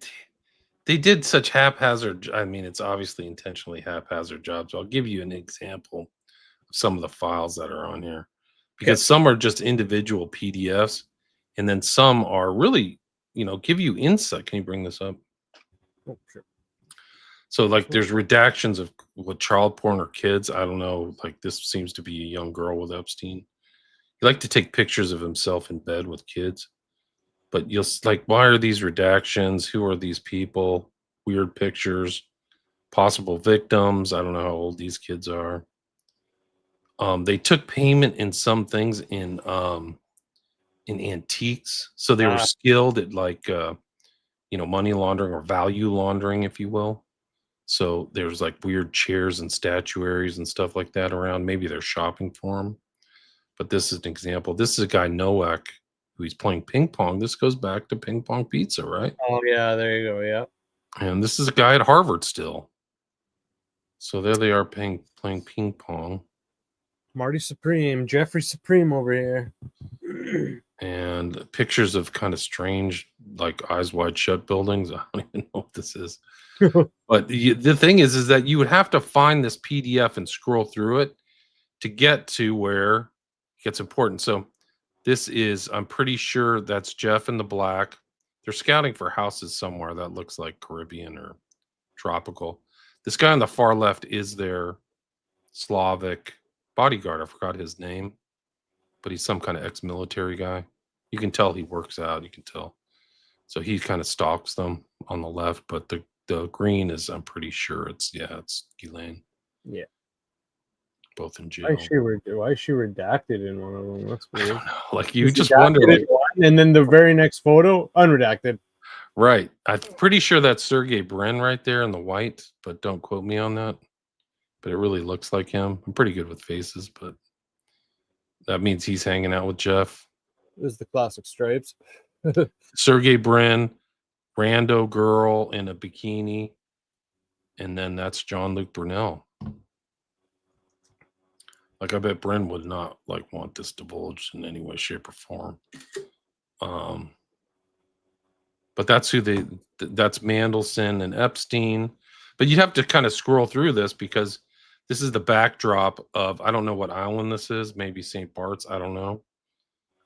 did such haphazard. I mean, it's obviously intentionally haphazard jobs. I'll give you an example of some of the files that are on here, because some are just individual PDFs, and then some are really, give you insight. Can you bring this up? Oh, sure. So like there's redactions of what child porn or kids. I don't know. Like this seems to be a young girl with Epstein. He liked to take pictures of himself in bed with kids. But you'll like, why are these redactions? Who are these people? Weird pictures, possible victims. I don't know how old these kids are. They took payment in some things in antiques. So they were skilled at like, money laundering or value laundering, if you will. So there's like weird chairs and statuaries and stuff like that around. Maybe they're shopping for them. But this is an example. This is a guy, Nowak, who he's playing ping pong. This goes back to Ping Pong Pizza, right? Oh, yeah, there you go. Yeah. And this is a guy at Harvard still. So there they are playing ping pong. Marty Supreme, Jeffrey Supreme over here. And pictures of kind of strange like eyes wide shut buildings. I don't even know what this is. But the thing is that you would have to find this PDF and scroll through it to get to where it gets important. So this is, I'm pretty sure that's Jeff in the black. They're scouting for houses somewhere that looks like Caribbean or tropical. This guy on the far left is their Slavic bodyguard. I forgot his name, but he's some kind of ex-military guy. You can tell he works out. You can tell. So he kind of stalks them on the left, but the green is, I'm pretty sure it's Ghislaine. Yeah. Both in jail. Why is she redacted in one of them? That's I weird. don't know. Like you Is just redacted wonder, in like, one, and then the very next photo, unredacted. right. I'm pretty sure that's Sergey Brin right there in the white, but don't quote me on that. But it really looks like him. I'm pretty good with faces, but that means he's hanging out with Jeff. This is the classic stripes. Sergey Brin, rando girl in a bikini, and then that's Jean-Luc Brunel. Like I bet Brin would not like want this divulged in any way, shape, or form. But that's who that's Mandelson and Epstein. But you'd have to kind of scroll through this because this is the backdrop of, I don't know what island this is, maybe St. Bart's. I don't know.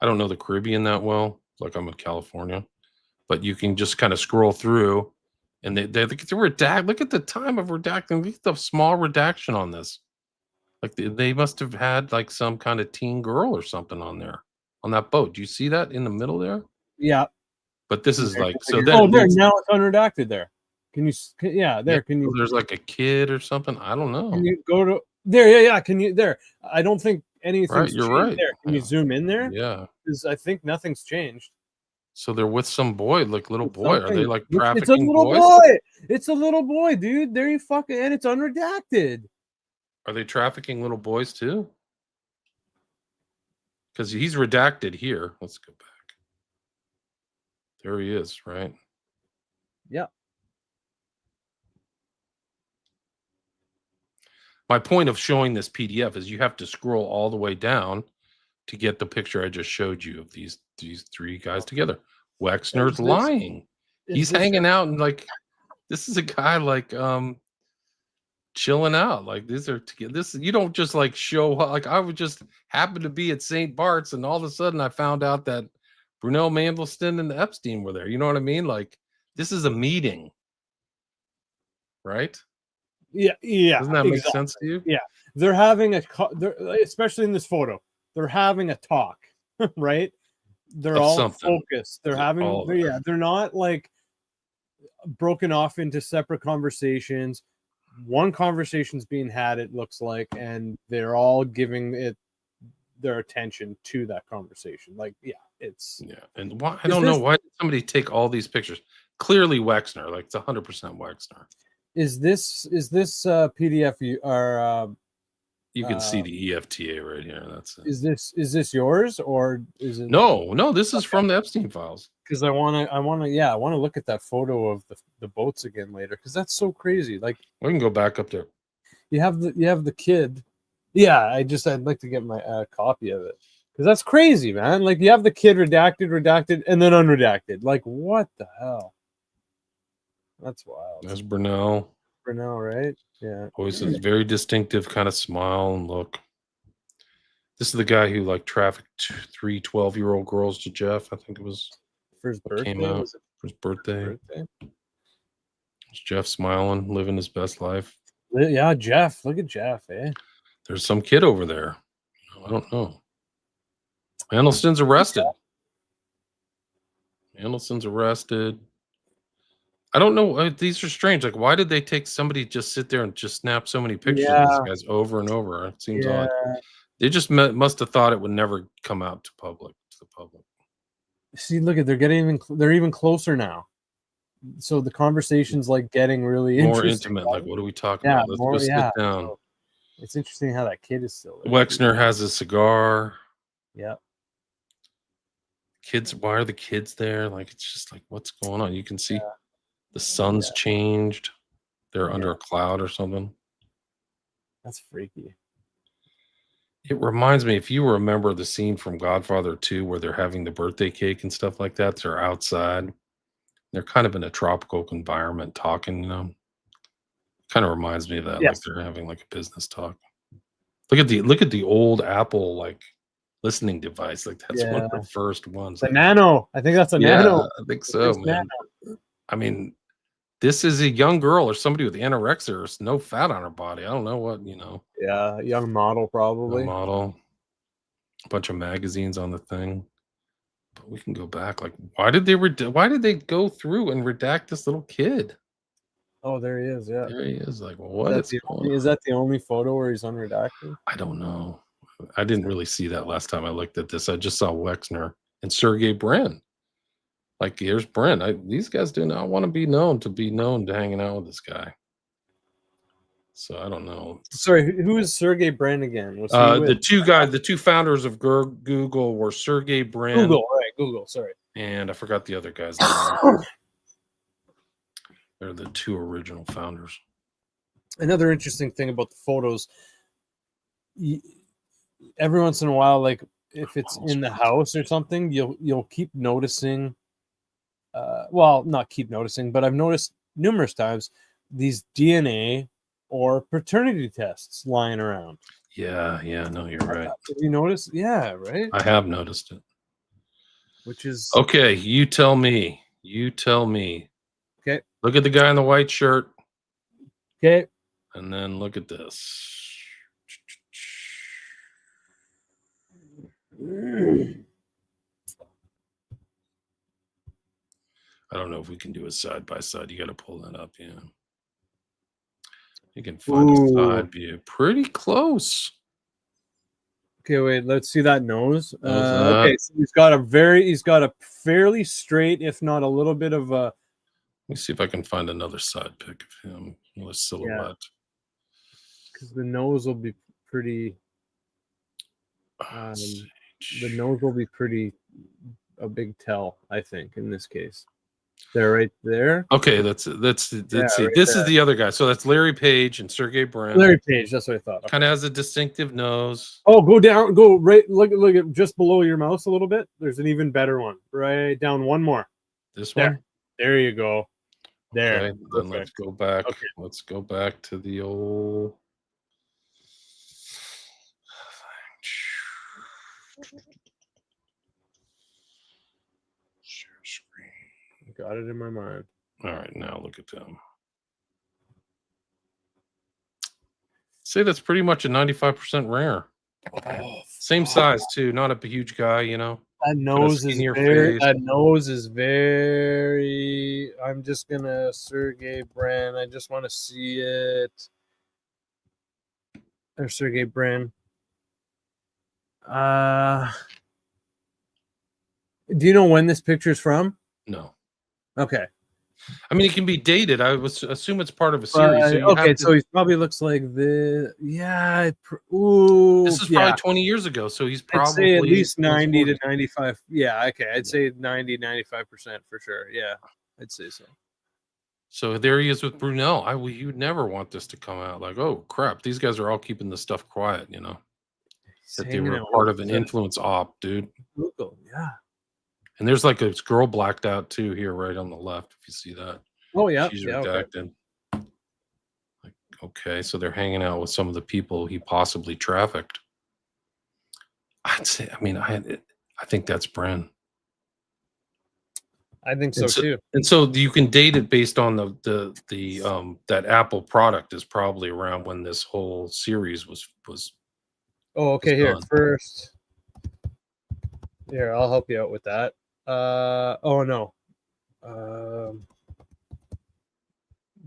I don't know the Caribbean that well. Like I'm in California. But you can just kind of scroll through and they redact. Look at the time of redacting. Look at the small redaction on this. Like they must have had like some kind of teen girl or something on there on that boat. Do you see that in the middle there? Yeah. But this is like, so then oh, there now it's unredacted there. Can you? Yeah, there. Can you? There's like a kid or something. I don't know. Can you go to there? Yeah. Can you there? I don't think anything's right. You're changed right. there. Can you zoom in there? Yeah. Because I think nothing's changed. So they're with some boy, like little boy. Something. Are they like trafficking It's a little boys? boy. It's a little boy, dude. There you fucking, and it's unredacted. Are they trafficking little boys too? Because he's redacted here. Let's go back. There he is, right? Yeah. My point of showing this PDF is you have to scroll all the way down to get the picture I just showed you of these three guys together. Wexner's lying. He's hanging out and like, this is a guy like chilling out. Like these are this. You don't just like show, like I would just happen to be at St. Bart's and all of a sudden I found out that Brunel Mandelston and Epstein were there. You know what I mean? Like this is a meeting, right? Yeah. Doesn't that make sense to you? Yeah. They're having especially in this photo, they're having a talk, right? They're all focused. They're having, they're not like broken off into separate conversations. One conversation's being had, it looks like, and they're all giving it their attention to that conversation. Like, and why I don't know why did somebody take all these pictures? Clearly Wexner, like it's 100% Wexner. Is this PDF you can see the EFTA right here. That's it. Is this yours or is it? No, this is from the Epstein files. Because I want to look at that photo of the boats again later because that's so crazy. Like we can go back up there. You have the kid. Yeah, I'd like to get my copy of it because that's crazy, man. Like you have the kid redacted, and then unredacted. Like what the hell? That's wild. That's Brunel. Brunel, right? Yeah. Always a very distinctive kind of smile and look. This is the guy who like trafficked 3 12-year-old girls to Jeff. I think it was for his birthday. Came out for his birthday. It's Jeff smiling, living his best life. Yeah, Jeff. Look at Jeff, eh? There's some kid over there. I don't know. Mandelson's arrested. I don't know. These are strange. Like, why did they take somebody just sit there and just snap so many pictures of these guys over and over? It seems odd. They just must have thought it would never come out to the public. See, look at they're even closer now. So the conversation's like getting really more intimate. Like, what are we talking about? Let's go sit down. So it's interesting how that kid is still there. Wexner has a cigar. Yeah. Kids, why are the kids there? Like, it's just like, what's going on? You can see the sun's changed. They're under a cloud or something. That's freaky. It reminds me, if you remember the scene from Godfather 2 where they're having the birthday cake and stuff like that, they're outside They're kind of in a tropical environment talking, you know. Kind of reminds me of that, like Yes. they're having like a business talk. Look at the old Apple like listening device. Like that's one of Yeah. the first ones. The Like, Nano. I think that's a yeah, Nano. I think The so, first man. Nano. I mean, this is a young girl or somebody with anorexia or no fat on her body. I don't know what, you know, Yeah, young model a probably. model, a bunch of magazines on the thing. But we can go back. Like, why did they go through and redact this little kid? Oh, there he is. Yeah. There he is. Like, Is what that is the going only, on? is that the only photo where he's unredacted? I don't know. I didn't really see that last time I looked at this. I just saw Wexner and Sergey Brin. Like, here's Brin. These guys do not want to be known to hanging out with this guy. So I don't know. Sorry, who is Sergey Brin again? Was he with The two founders of Google were Sergey Brin Google? Right, Google. Sorry. and I forgot the other guy's name. They're the two original founders. Another interesting thing about the photos, every once in a while, like if it's in the house or something, you'll keep noticing. Well, not keep noticing, but I've noticed numerous times these DNA or paternity tests lying around. Yeah, no, you're right. Have you noticed? Yeah, right. I have noticed it. Which is Okay, you tell me. You tell me. okay. Look at the guy in the white shirt, Okay. and then look at this. I don't know if we can do a side by side. You got to pull that up, yeah. You can find a side view. Pretty close. Okay, wait. Let's see that nose. Nose Okay, so he's got a fairly straight, if not a little bit of a. Let me see if I can find another side pic of him with silhouette. Because the nose will be pretty. The nose will be pretty a big tell, I think, in this case. They're right there. Okay, let's see. Right This there. is the other guy. So that's Larry Page and Sergey Brin. Larry Page, that's what I thought. Okay. Kind of has a distinctive nose. Oh, go down, go right. Look at just below your mouse a little bit. There's an even better one. Right down one more. This There. one. There you go. There. Okay, then let's go back. Okay. Let's go back to the old. Share screen. Got it in my mind. All right, now look at them. Say that's pretty much a 95% rare. Oh, Same size too, not a huge guy, you know. that nose is skinnier very. face. That nose is very. I'm just gonna Sergey Brin. I just want to see it. Or Sergey Brin. Do you know when this picture's from? No. Okay. I mean, it can be dated. I would assume it's part of a series. So you Okay, have to- so he probably looks like this. Yeah. Ooh. this is probably 20 years ago, so he's I'd probably say at least in his 90 to 40s. 95. Yeah, okay. I'd say 90, 95% for sure. Yeah, I'd say so. So there he is with Brunel. You'd never want this to come out. Like, oh crap, these guys are all keeping this stuff quiet, you know. That they were part of an influence op, dude. Google, yeah. And there's like a girl blacked out too here, right on the left. If you see that, Oh yeah, she's yeah. Okay. redacted. Like, okay, so they're hanging out with some of the people he possibly trafficked. I'd say, I mean, I think that's Bren. I think so too. And so you can date it based on the that Apple product is probably around when this whole series was. Oh, okay. Here done. first. Here, I'll help you out with that. Oh no.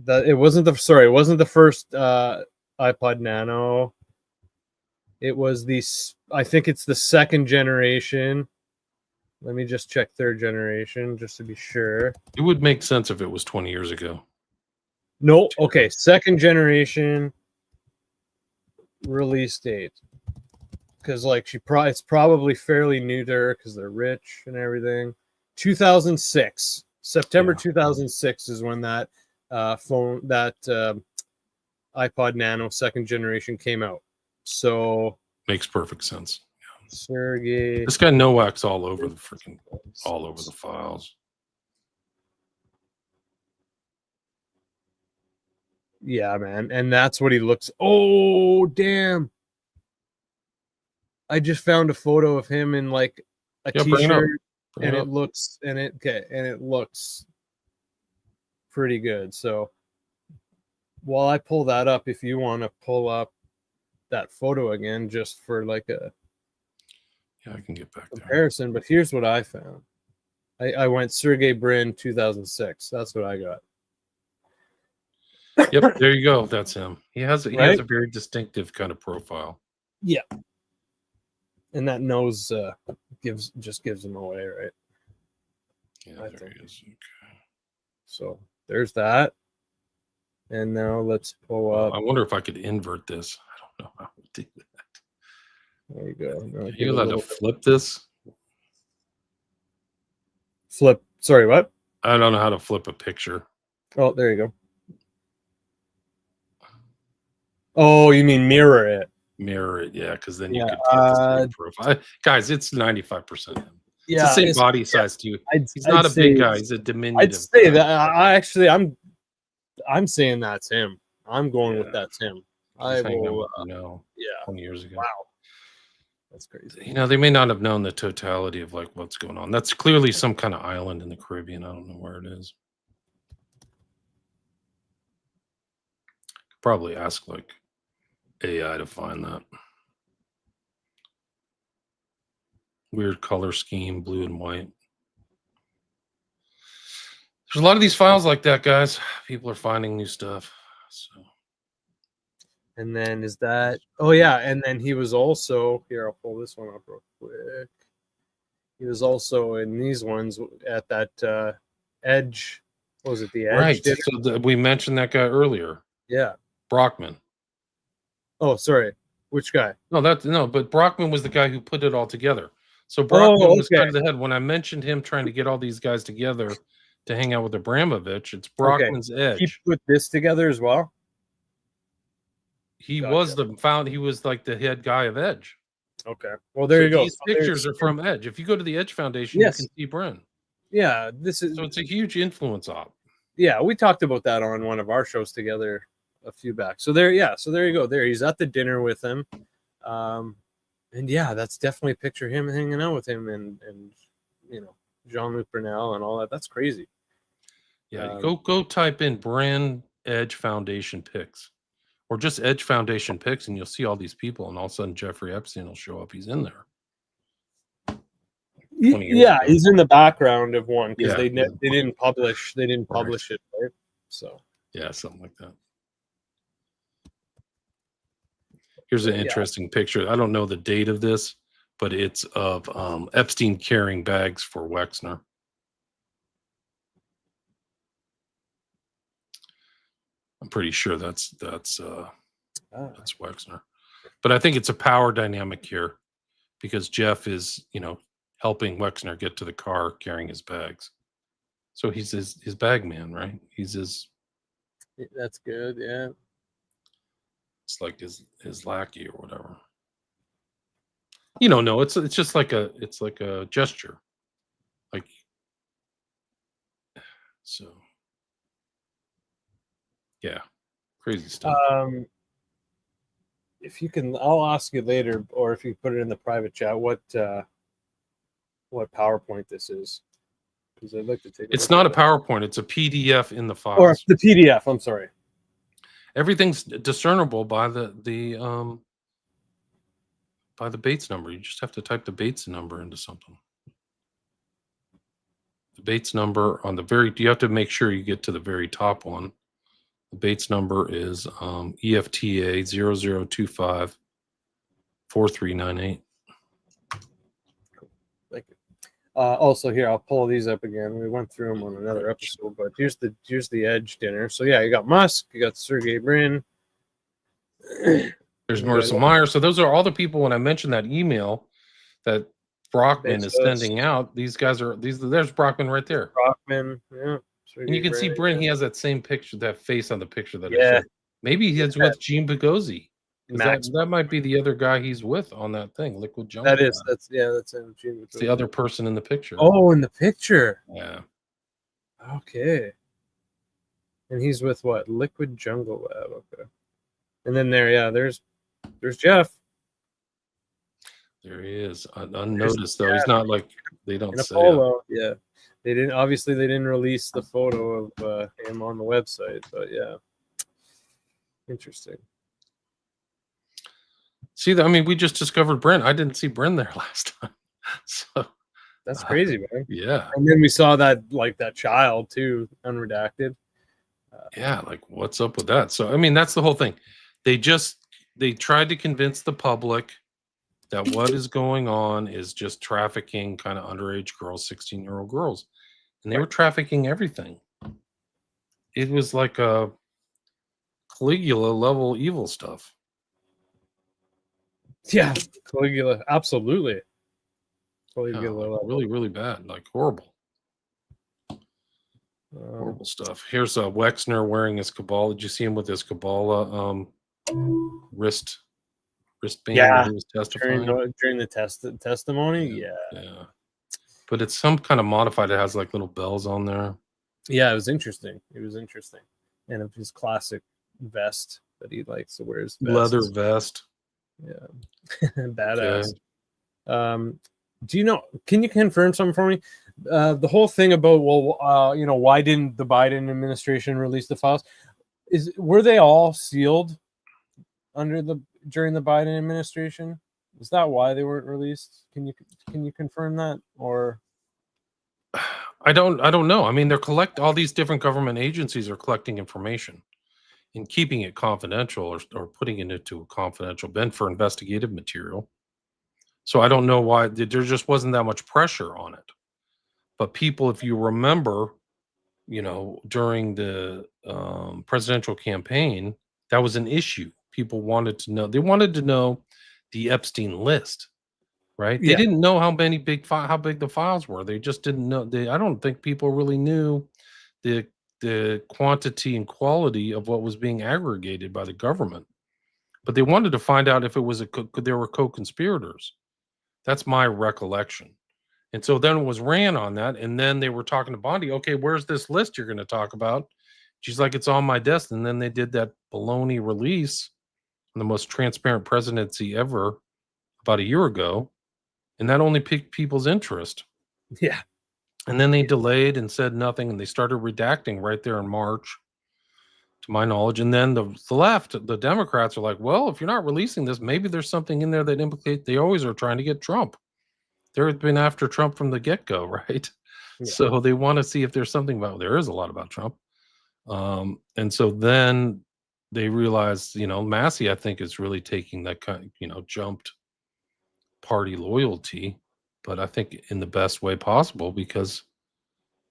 It wasn't the first iPod Nano. It was I think it's the second generation. Let me just check third generation just to be sure. It would make sense if it was 20 years ago. No, okay, second generation release date. Because like it's probably fairly new to her because they're rich and everything. 2006, September 2006 is when that iPod Nano second generation came out. So makes perfect sense. Sergey, this guy Nowak's all over the files. Yeah, man. And that's what he looks. Oh, damn. I just found a photo of him in like a Yeah, bring it up. t-shirt, Bring and it it up. looks and it looks pretty good. So while I pull that up, if you want to pull up that photo again, just for like a Yeah, I can get back there. comparison. But here's what I found. I went Sergey Brin 2006. That's what I got. Yep, there you go. That's him. He has a Right? very distinctive kind of profile. Yeah. And that nose gives him away, right? Yeah, I there think. he is. Okay. So there's that. And now let's pull up. I wonder if I could invert this. I don't know how to do that. There you go. Now Are give you it a allowed to little flip this? flip. Sorry, what? I don't know how to flip a picture. Oh, there you go. Oh, you mean mirror it? Mirror it, yeah, because then you Yeah, could get the same profile. Guys, it's 95% him. It's the same body size too. He's not a big guy. He's a diminutive. I'd say guy. that. I'm saying that's him. I'm going with that's him. I Just hanging out will. with no, Yeah. 20 years ago. Wow. That's crazy. You know, they may not have known the totality of like what's going on. That's clearly some kind of island in the Caribbean. I don't know where it is. Probably ask like AI to find that. Weird color scheme, blue and white. There's a lot of these files like that, guys. People are finding new stuff. So And then is that? Oh yeah. And then he was also here. I'll pull this one up real quick. He was also in these ones at that Edge. What was it? The Edge. right. dinner? So we mentioned that guy earlier, Yeah. Brockman. Oh, sorry. Which guy? No, but Brockman was the guy who put it all together. So Brockman was okay. kind of the head. When I mentioned him trying to get all these guys together to hang out with Abramovich, it's Brockman's edge. He put this together as well. He Gotcha. was he was like the head guy of Edge. Okay. Well, there So you go. These pictures are from Edge. If you go to the Edge Foundation, Yes. you can see Brin. Yeah, this is. So it's a huge influence op. Yeah, we talked about that on one of our shows together a few back. So there, yeah. So there you go. There, he's at the dinner with him, and yeah, that's definitely picture him hanging out with him and you know Jean-Luc Brunel and all that. That's crazy. Yeah, go type in Brin Edge Foundation pics, or just Edge Foundation pics, and you'll see all these people, and all of a sudden Jeffrey Epstein will show up. He's in there. Yeah, he's in the background of one because Yeah, they didn't publish it, right? So yeah, something like that. Here's an interesting picture. I don't know the date of this, but it's of Epstein carrying bags for Wexner. I'm pretty sure that's Wexner, but I think it's a power dynamic here because Jeff is, helping Wexner get to the car carrying his bags. So he's his bag man, right? He's his. That's good. Yeah. It's like his lackey or whatever. No, it's just like a gesture, like so. Yeah, crazy stuff. If you can, I'll ask you later, or if you put it in the private chat, what PowerPoint this is, because I'd like to take. It's not a PowerPoint; it's a PDF in the files. Or the PDF. I'm sorry. Everything's discernible by the Bates number. You just have to type the Bates number into something. The Bates number on the you have to make sure you get to the very top one. The Bates number is EFTA 0025 4398. Thank you. Also here, I'll pull these up again. We went through them on another episode, but here's the Edge dinner. So yeah, you got Musk, you got Sergey Brin. There's Marissa Meyer. So those are all the people. When I mentioned that email that Brockman is sending out, these guys are there's Brockman right there. Brockman, yeah. And you can see Brin. He has that same picture, that face on the picture that I yeah. showed. Maybe he's with Gene Bugozzi. Max. That might be the other guy he's with on that thing, Liquid Jungle. That's him. Gene It's the other person in the picture. Oh, in the picture. Yeah. Okay. And he's with what? Liquid Jungle Lab. Okay. And then there's Jeff There he is, unnoticed though. He's Jeff not like they don't in a say it. polo. Yeah. They didn't release the photo of him on the website, but yeah. Interesting. See, I mean, we just discovered Brent. I didn't see Brent there last time. So That's crazy, man. yeah. And then we saw that child too, unredacted. Yeah, like what's up with that? So I mean, that's the whole thing. They tried to convince the public that what is going on is just trafficking kind of underage girls, 16-year-old girls. And they were trafficking everything. It was like a Caligula level evil stuff. Yeah, Caligula, absolutely. Yeah, Caligula, like really, really bad, like horrible stuff. Here's Wexner wearing his Kabbalah. Did you see him with his Kabbalah wristband Yeah, when he was testifying? during the testimony. Yeah. But it's some kind of modified. It has like little bells on there. Yeah, it was interesting. And of his classic vest that he likes to wear, his Leather vest. Yeah, badass. Okay. Do you know? Can you confirm something for me? The whole thing about why didn't the Biden administration release the files? Were they all sealed during the Biden administration? Is that why they weren't released? Can you confirm that? Or I don't know. I mean, all these different government agencies are collecting information and keeping it confidential or putting it into a confidential bin for investigative material. So I don't know why there just wasn't that much pressure on it. But people, if you remember, during the presidential campaign, that was an issue. People wanted to know. They wanted to know the Epstein list, right? They didn't know how big the files were. They just didn't know. I don't think people really knew the quantity and quality of what was being aggregated by the government. But they wanted to find out if it was there were co-conspirators. That's my recollection. And so then it was ran on that. And then they were talking to Bondi. Okay, where's this list you're going to talk about? She's like, it's on my desk. And then they did that baloney release on the most transparent presidency ever about a year ago. And that only piqued people's interest. yeah. And then they delayed and said nothing. And they started redacting right there in March, to my knowledge. And then the left, the Democrats are like, well, if you're not releasing this, maybe there's something in there that implicates. They always are trying to get Trump. They've been after Trump from the get-go, right? Yeah. So they want to see if there's something there is a lot about Trump. And so then they realized, Massey, I think, is really taking that kind of, jumped party loyalty, but I think in the best way possible, because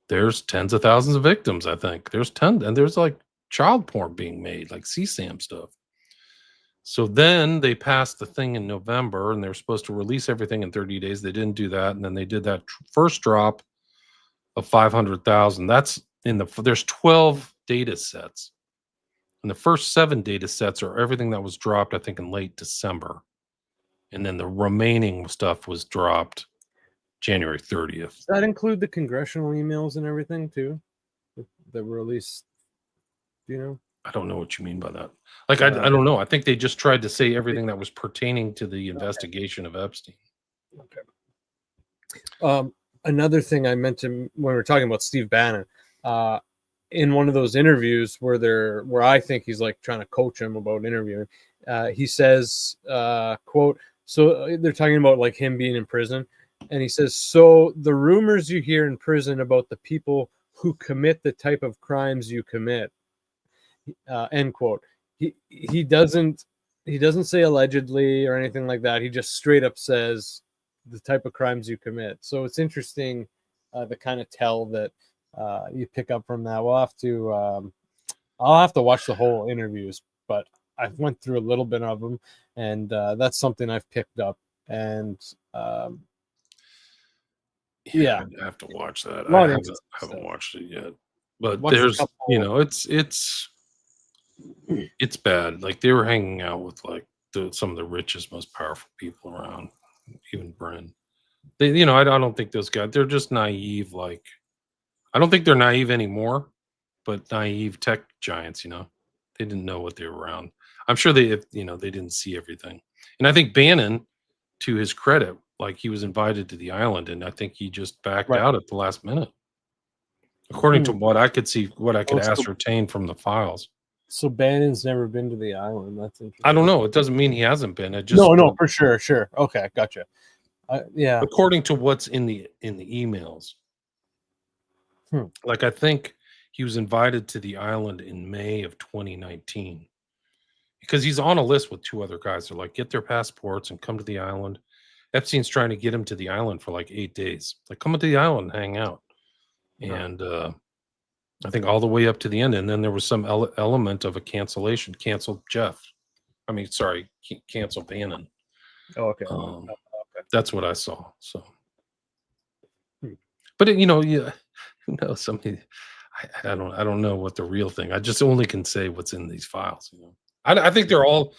there's tens of thousands of victims. I think there's and there's like child porn being made, like CSAM stuff. So then they passed the thing in November, and they were supposed to release everything in 30 days. They didn't do that, and then they did that first drop of 500,000. That's there's 12 data sets, and the first 7 data sets are everything that was dropped, I think, in late December, and then the remaining stuff was dropped January 30th. Does that include the congressional emails and everything too that were released? Do you know? I don't know what you mean by that. Like, I don't know. I think they just tried to say everything that was pertaining to the investigation of Epstein. Okay. Another thing I mentioned when we were talking about Steve Bannon, in one of those interviews where I think he's like trying to coach him about interviewing, he says, quote, so they're talking about like him being in prison. And he says, so the rumors you hear in prison about the people who commit the type of crimes you commit, end quote. He doesn't say allegedly or anything like that. He just straight up says the type of crimes you commit. So it's interesting, the kind of tell that you pick up from that. I'll have to watch the whole interviews, but I went through a little bit of them, and that's something I've picked up. And yeah, I have to watch that. I haven't watched it yet, but there's it's bad. Like, they were hanging out with like some of the richest, most powerful people around, even Bren. They, I don't think those guys, they're just naive. Like, I don't think they're naive anymore, but naive tech giants, they didn't know what they were around. I'm sure they didn't see everything. And I think Bannon, to his credit, like he was invited to the island, and I think he just backed Right. out at the last minute. According to what I could see, what I could so- ascertain from the files. So Bannon's never been to the island. That's interesting. I don't know. It doesn't mean he hasn't been. It just No, for sure. Okay, gotcha. Yeah. According to what's in the emails. Like I think he was invited to the island in May of 2019 because he's on a list with 2 other guys. They're like, get their passports and come to the island. Epstein's trying to get him to the island for like 8 days. Like, come to the island and hang out. And I think all the way up to the end. And then there was some element of a cancellation. Canceled Jeff. I mean, sorry, cancel Bannon. Oh, okay. That's what I saw. So, but who knows? Somebody, I don't know what the real thing. I just only can say what's in these files. I think they're all.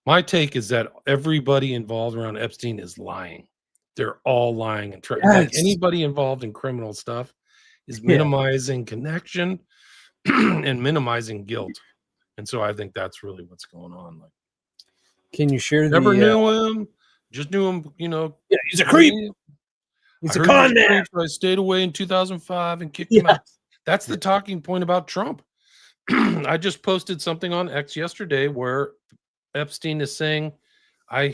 My take is that everybody involved around Epstein is lying. They're all lying and like anybody involved in criminal stuff is minimizing connection and minimizing guilt. And so I think that's really what's going on. Like, can you share never knew him, just knew him, Yeah, he's a creep. He's a con man. So I stayed away in 2005 and kicked him out. That's the talking point about Trump. I just posted something on X yesterday where Epstein is saying I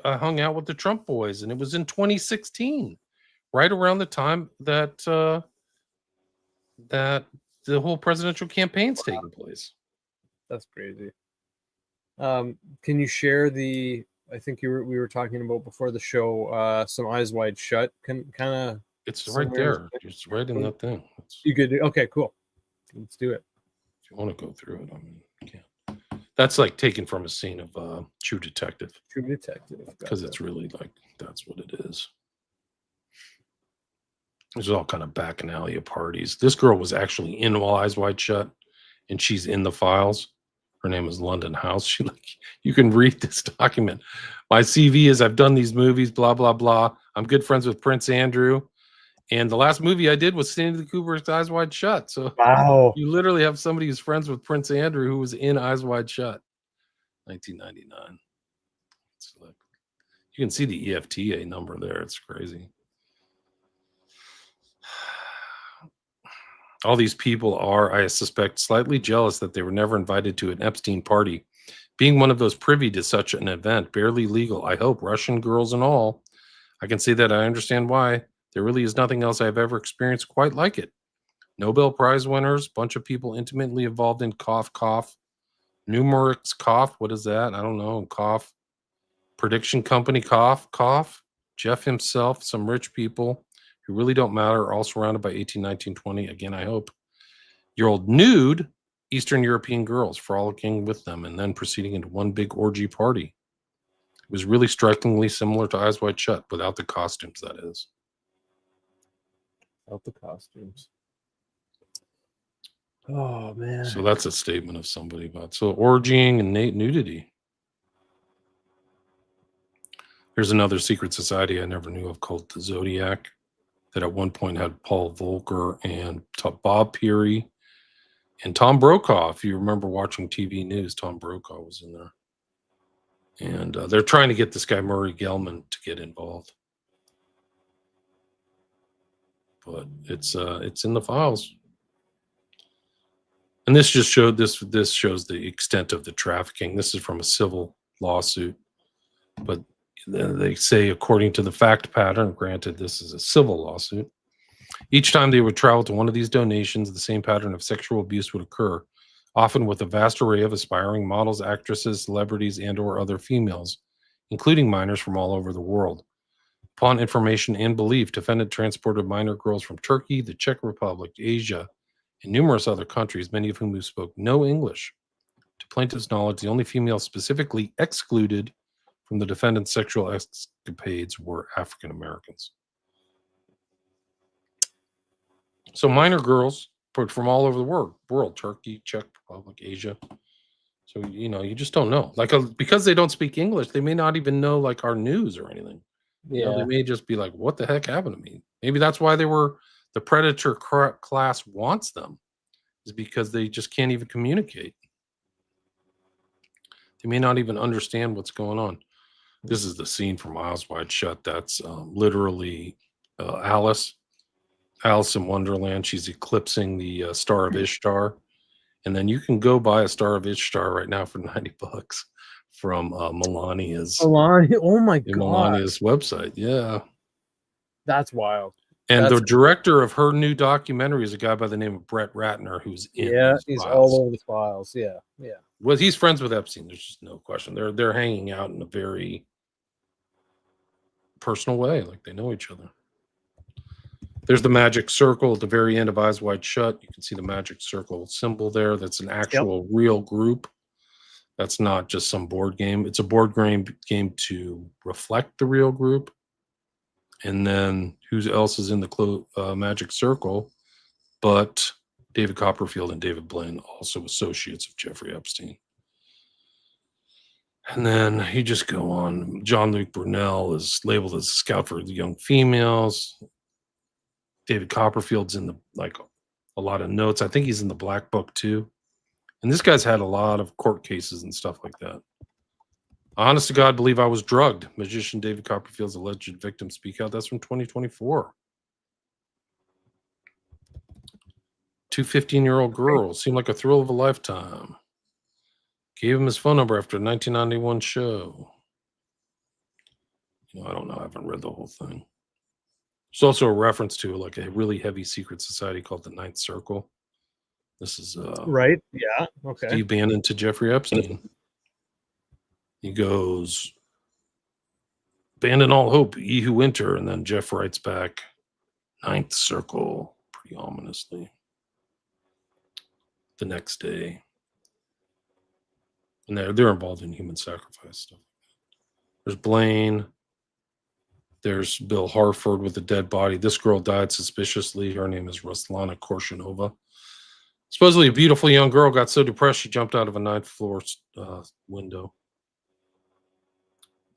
hung out with the Trump boys, and it was in 2016, right around the time that that the whole presidential campaign's taking place. That's crazy. Can you share I think we were talking about before the show, some Eyes Wide Shut. Kind of. It's right there. It's right in that thing. You could. Okay, cool. Let's do it. If you want to go through it, I mean, you can. That's like taken from a scene of True Detective. True Detective. Because it's really like that's what it is. There's all kind of bacchanalia parties. This girl was actually in All Eyes Wide Shut, and she's in the files. Her name is London House. You can read this document. My CV is I've done these movies, blah, blah, blah. I'm good friends with Prince Andrew. And the last movie I did was Stanley Kubrick's Eyes Wide Shut. So wow, you literally have somebody who's friends with Prince Andrew who was in Eyes Wide Shut, 1999. You can see the EFTA number there. It's crazy. All these people are, I suspect, slightly jealous that they were never invited to an Epstein party. Being one of those privy to such an event, barely legal, I hope, Russian girls and all. I can say that I understand why. There really is nothing else I've ever experienced quite like it. Nobel Prize winners, bunch of people intimately involved in cough. Numerics cough, what is that? I don't know. Cough. Prediction company cough. Jeff himself, some rich people who really don't matter, all surrounded by 18, 19, 20. Again, I hope. Your old nude Eastern European girls frolicking with them and then proceeding into one big orgy party. It was really strikingly similar to Eyes Wide Shut, without the costumes, that is. Without the costumes. Oh, man. So that's a statement of somebody about orgying and nudity. Here's another secret society I never knew of called the Zodiac, that at one point had Paul Volcker and Bob Peary and Tom Brokaw. If you remember watching TV news, Tom Brokaw was in there. And they're trying to get this guy Murray Gell-Mann to get involved. But it's in the files. And this just showed this shows the extent of the trafficking. This is from a civil lawsuit. But they say, according to the fact pattern, granted this is a civil lawsuit, each time they would travel to one of these donations, the same pattern of sexual abuse would occur, often with a vast array of aspiring models, actresses, celebrities, and or other females, including minors from all over the world. Upon information and belief, defendant transported minor girls from Turkey, the Czech Republic, Asia, and numerous other countries, many of whom spoke no English. To plaintiff's knowledge, the only females specifically excluded from the defendant's sexual escapades were African Americans. So minor girls from all over the world, Turkey, Czech Republic, Asia. So, you just don't know. Like, because they don't speak English, they may not even know, like, our news or anything. Yeah. They may just be like, what the heck happened to me? Maybe that's why the predator class wants them. is because they just can't even communicate. They may not even understand what's going on. This is the scene from Eyes Wide Shut. That's literally Alice in Wonderland. She's eclipsing the Star of Ishtar. And then you can go buy a Star of Ishtar right now for $90 from Melania's Oh my god, Melania's website. Yeah. that's wild. And That's the director of her new documentary is a guy by the name of Brett Ratner, who's in these he's files. all over the files. Yeah. Well, he's friends with Epstein. There's just no question. They're hanging out in a very personal way, like they know each other. There's the magic circle at the very end of Eyes Wide Shut. You can see the magic circle symbol there. That's an actual real group. That's not just some board game. It's a board game to reflect the real group. And then who else is in the magic circle but David Copperfield and David Blaine, also associates of Jeffrey Epstein. And then you just go on. Jean-Luc Brunel is labeled as a scout for the young females. David Copperfield's in a lot of notes. I think he's in the Black Book too. And this guy's had a lot of court cases and stuff like that. Honest to God, believe I was drugged. Magician David Copperfield's alleged victim speak out. That's from 2024. Two 15-year-old girls. Seemed like a thrill of a lifetime. Gave him his phone number after a 1991 show. I don't know. I haven't read the whole thing. There's also a reference to like a really heavy secret society called the Ninth Circle. This is right. Yeah. Okay. Steve Bannon to Jeffrey Epstein. He goes, abandon all hope, ye who enter. And then Jeff writes back, Ninth Circle, pretty ominously. The next day. And they're involved in human sacrifice stuff. There's Blaine. There's Bill Harford with a dead body. This girl died suspiciously. Her name is Ruslana Korshinova. Supposedly a beautiful young girl got so depressed she jumped out of a 9th floor window,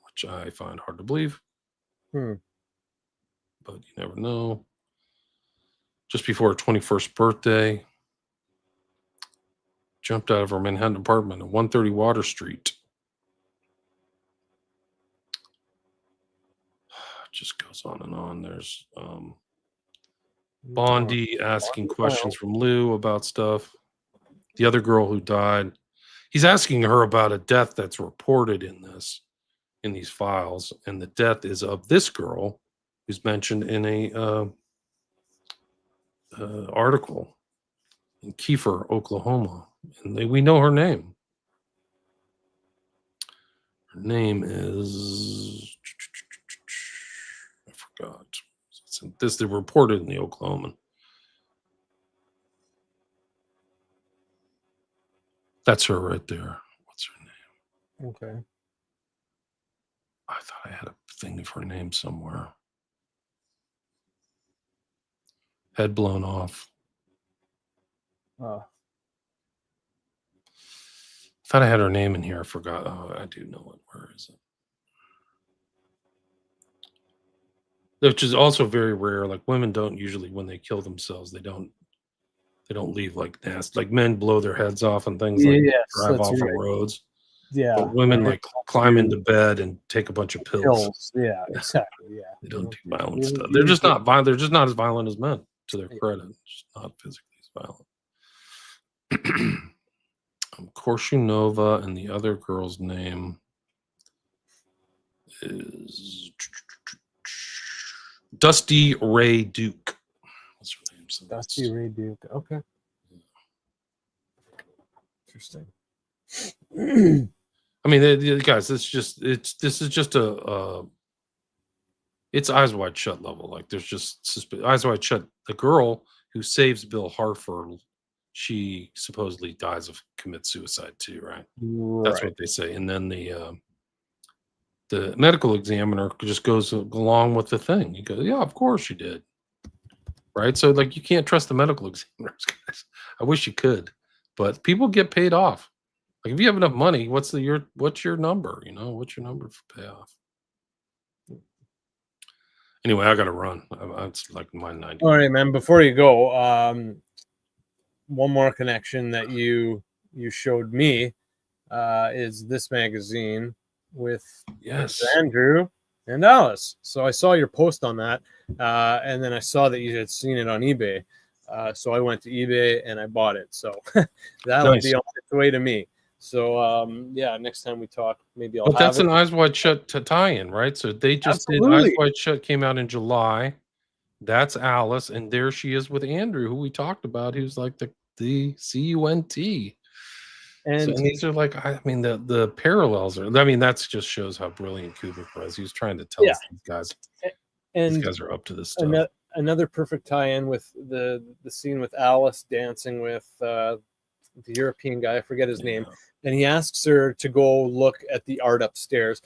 which I find hard to believe. But you never know. Just before her 21st birthday, jumped out of her Manhattan apartment at 130 Water Street. Just goes on and on. There's Bondi asking questions from Lou about stuff. The other girl who died, he's asking her about a death that's reported in these files, and the death is of this girl who's mentioned in a article in Kiefer, Oklahoma, and we know her name. Her name is, I forgot. They reported in the Oklahoman. That's her right there. What's her name? Okay. I thought I had a thing of her name somewhere. Head blown off. Thought I had her name in here. I forgot. Oh, I do know it. Where is it? Which is also very rare. Like women don't usually, when they kill themselves, they don't leave like nasty. Like men blow their heads off and things like drive off on roads. Yeah. But women like climb into bed and take a bunch of pills. Yeah, exactly. Yeah. They don't do violent stuff. They're just not violent. They're just not as violent as men, to their credit. Just not physically as violent. Korshinova, and the other girl's name is Dusty Ray Duke. What's her name? So Dusty Ray Duke. Okay. Interesting. I mean, guys, this is just it's Eyes Wide Shut level. Like there's just Eyes Wide Shut. The girl who saves Bill Harford, she supposedly commits suicide too, right? That's what they say. And then the medical examiner just goes along with the thing. He goes, yeah, of course she did. Right? So like you can't trust the medical examiners, guys. I wish you could, but people get paid off. Like if you have enough money, what's your number? What's your number for payoff? Anyway, I gotta run. It's like my 90. All right, man. Before you go, one more connection that you showed me is this magazine with Yes. Andrew and Alice. So I saw your post on that, and then I saw that you had seen it on eBay. So I went to eBay and I bought it. So that'll Nice. be on its way to me. So yeah, next time we talk, maybe I'll But have that's it. an Eyes Wide Shut tie-in, right? So they just did Eyes Absolutely. Wide Shut came out in July. That's Alice, and there she is with Andrew, who we talked about, who's like the CUNT. So, And and these are like, I mean, the parallels are. I mean, that's just shows how brilliant Kubrick was. He was trying to tell yeah, us these and guys are up to this stuff. another perfect tie-in with the scene with Alice dancing with the European guy. I forget his name, and he asks her to go look at the art upstairs.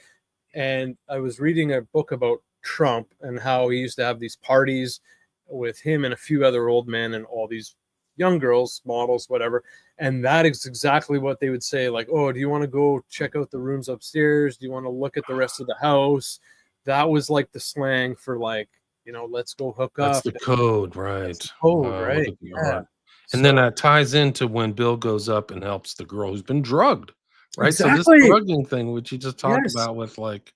And I was reading a book about Trump and how he used to have these parties with him and a few other old men and all these young girls, models, whatever. And that is exactly what they would say, like, oh, do you want to go check out the rooms upstairs? Do you want to look at the rest of the house? That was like the slang for, like, let's go hook That's up. the code, right? Code, Wow, right? look at the art. And So, then that ties into when Bill goes up and helps the girl who's been drugged, right? So this exactly. drugging thing, which you just talked Yes. about with like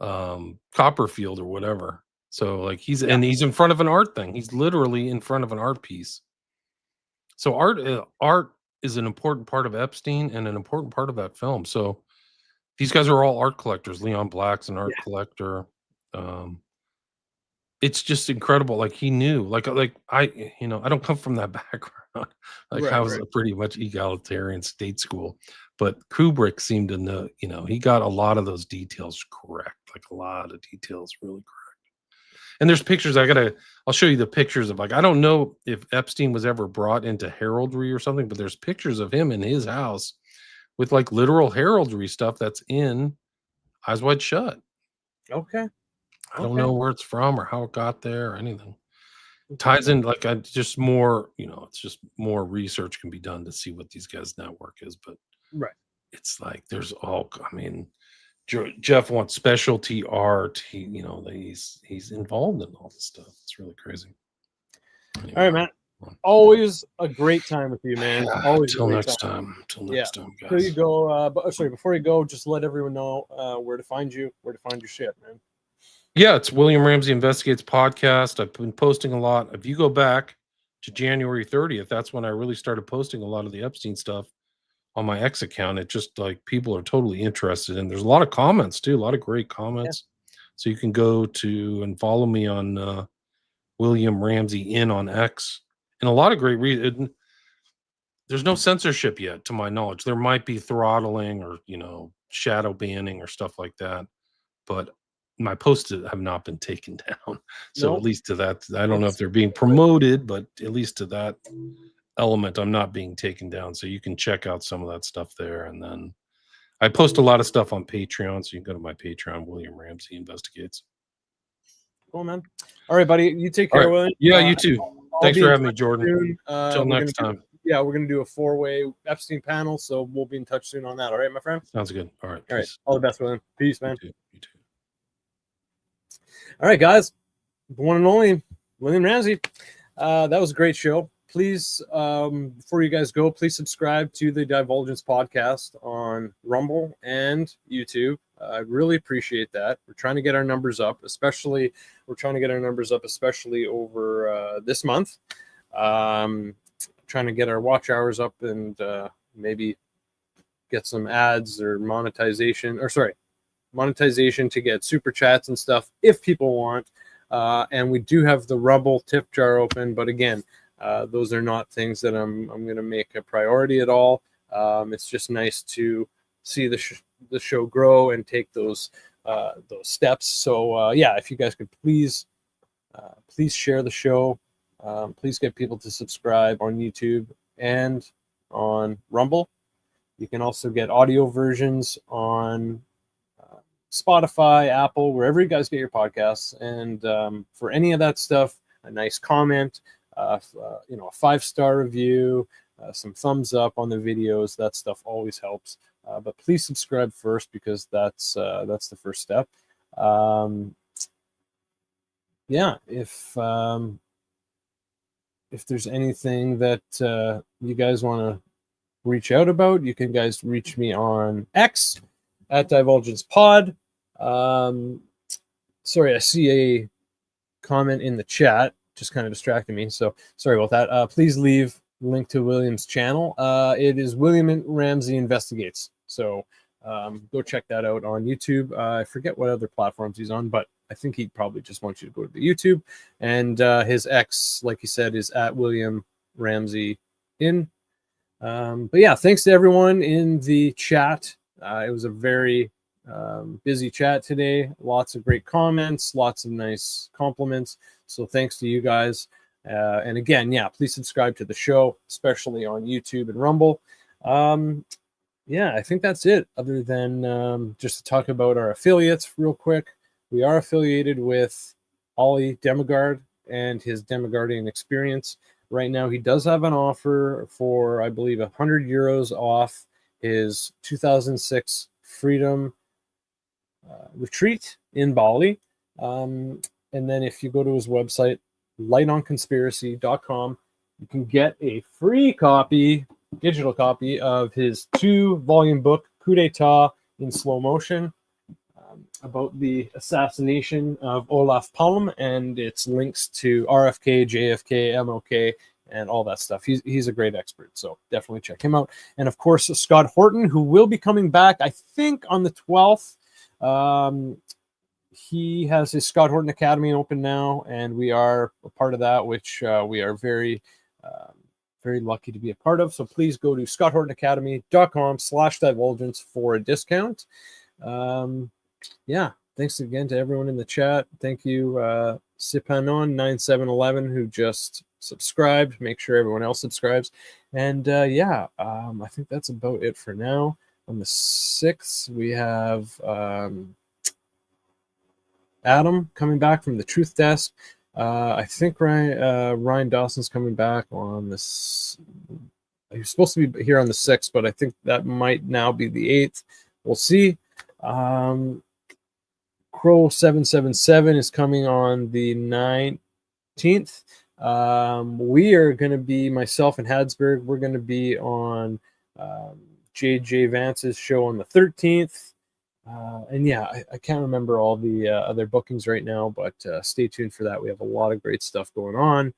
Copperfield or whatever. So like he's Yeah. in front of an art thing. He's literally in front of an art piece. So art is an important part of Epstein and an important part of that film. So these guys are all art collectors. Leon Black's an art collector. Um, it's just incredible. Like he knew, like I don't come from that background. Like I Right, was right. a pretty much egalitarian state school, but Kubrick seemed to know, he got a lot of those details correct, like a lot of details really correct. And there's pictures I'll show you the pictures of, like, I don't know if Epstein was ever brought into heraldry or something, but there's pictures of him in his house with like literal heraldry stuff that's in Eyes Wide Shut. Okay. I don't know where it's from or how it got there or anything. Ties in, like, I just more, it's just more research can be done to see what these guys' network is, but Right. it's like there's all, I mean, Jeff wants specialty art. He's involved in all this stuff. It's really crazy. Anyway, all right, man. Always a great time with you, man. Always Till next time. Till next time, guys. Here you go. Before you go, just let everyone know where to find you, where to find your shit, man. Yeah, it's William Ramsey Investigates podcast. I've been posting a lot. If you go back to January 30th, that's when I really started posting a lot of the Epstein stuff on my X account. It just, like, people are totally interested, and there's a lot of comments too, a lot of great comments. So you can go to and follow me on William Ramsey on X, and a lot of great reading. There's no censorship yet, to my knowledge. There might be throttling or shadow banning or stuff like that, but my posts have not been taken down. So at least to that, I don't know if they're being promoted, but at least to that element, I'm not being taken down. So you can check out some of that stuff there. And then I post a lot of stuff on Patreon. So you can go to my Patreon, William Ramsey Investigates. Cool, man. All right, buddy. You take care, William. Yeah, you too. Thanks for having me, Jordan. Till next time. We're going to do a 4-way Epstein panel. So we'll be in touch soon on that. All right, my friend? Sounds good. All right. All right. All the best, William. Peace, man. You too. All right, guys. The one and only William Ramsey. That was a great show. Please, before you guys go, please subscribe to the Divulgence podcast on Rumble and YouTube. I really appreciate that. We're trying to get our numbers up, especially over this month. Trying to get our watch hours up and maybe get some ads or monetization to get super chats and stuff if people want. And we do have the Rumble tip jar open, but again, those are not things that I'm going to make a priority at all. It's just nice to see the show grow and take those steps. So if you guys could please share the show. Please get people to subscribe on YouTube and on Rumble. You can also get audio versions on Spotify, Apple, wherever you guys get your podcasts. And for any of that stuff, a nice comment, a 5-star review, some thumbs up on the videos. That stuff always helps. But please subscribe first, because that's the first step. If if there's anything that you guys want to reach out about, you can guys reach me on X at Divulgence Pod. Sorry, I see a comment in the chat, just kind of distracted me. So sorry about that. Please leave link to William's channel. It is William Ramsey Investigates. So go check that out on YouTube. I forget what other platforms he's on, but I think he probably just wants you to go to the YouTube. And his X, like he said, is at William Ramsey in. But yeah, thanks to everyone in the chat. It was a very busy chat today. Lots of great comments, lots of nice compliments. So thanks to you guys. And again, yeah, please subscribe to the show, especially on YouTube and Rumble. Yeah, I think that's it, other than just to talk about our affiliates real quick. We are affiliated with Ollie Demigard and his Demigardian experience. Right now, he does have an offer for, I believe, €100 off his 2006 Freedom retreat in Bali. And then if you go to his website, lightonconspiracy.com, you can get a free copy, digital copy of his 2-volume book, Coup d'etat in Slow Motion, about the assassination of Olaf Palme and its links to RFK, JFK, MLK, and all that stuff. He's a great expert, so definitely check him out. And of course, Scott Horton, who will be coming back, I think, on the 12th. He has his Scott Horton Academy open now, and we are a part of that, which we are very, very lucky to be a part of. So please go to scotthortonacademy.com/divulgence for a discount. Yeah, thanks again to everyone in the chat. Thank you, Sipanon9711, who just subscribed. Make sure everyone else subscribes. And yeah, I think that's about it for now. On the 6th, we have Adam coming back from the Truth Desk. I think Ryan Dawson's coming back on this. He was supposed to be here on the 6th, but I think that might now be the 8th. We'll see. Crow 777 is coming on the 19th. We are going to be, myself and Hadsberg, we're going to be on JJ Vance's show on the 13th. And yeah, I can't remember all the other bookings right now, but stay tuned for that. We have a lot of great stuff going on.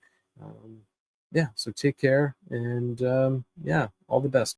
Yeah, so take care, and yeah, all the best.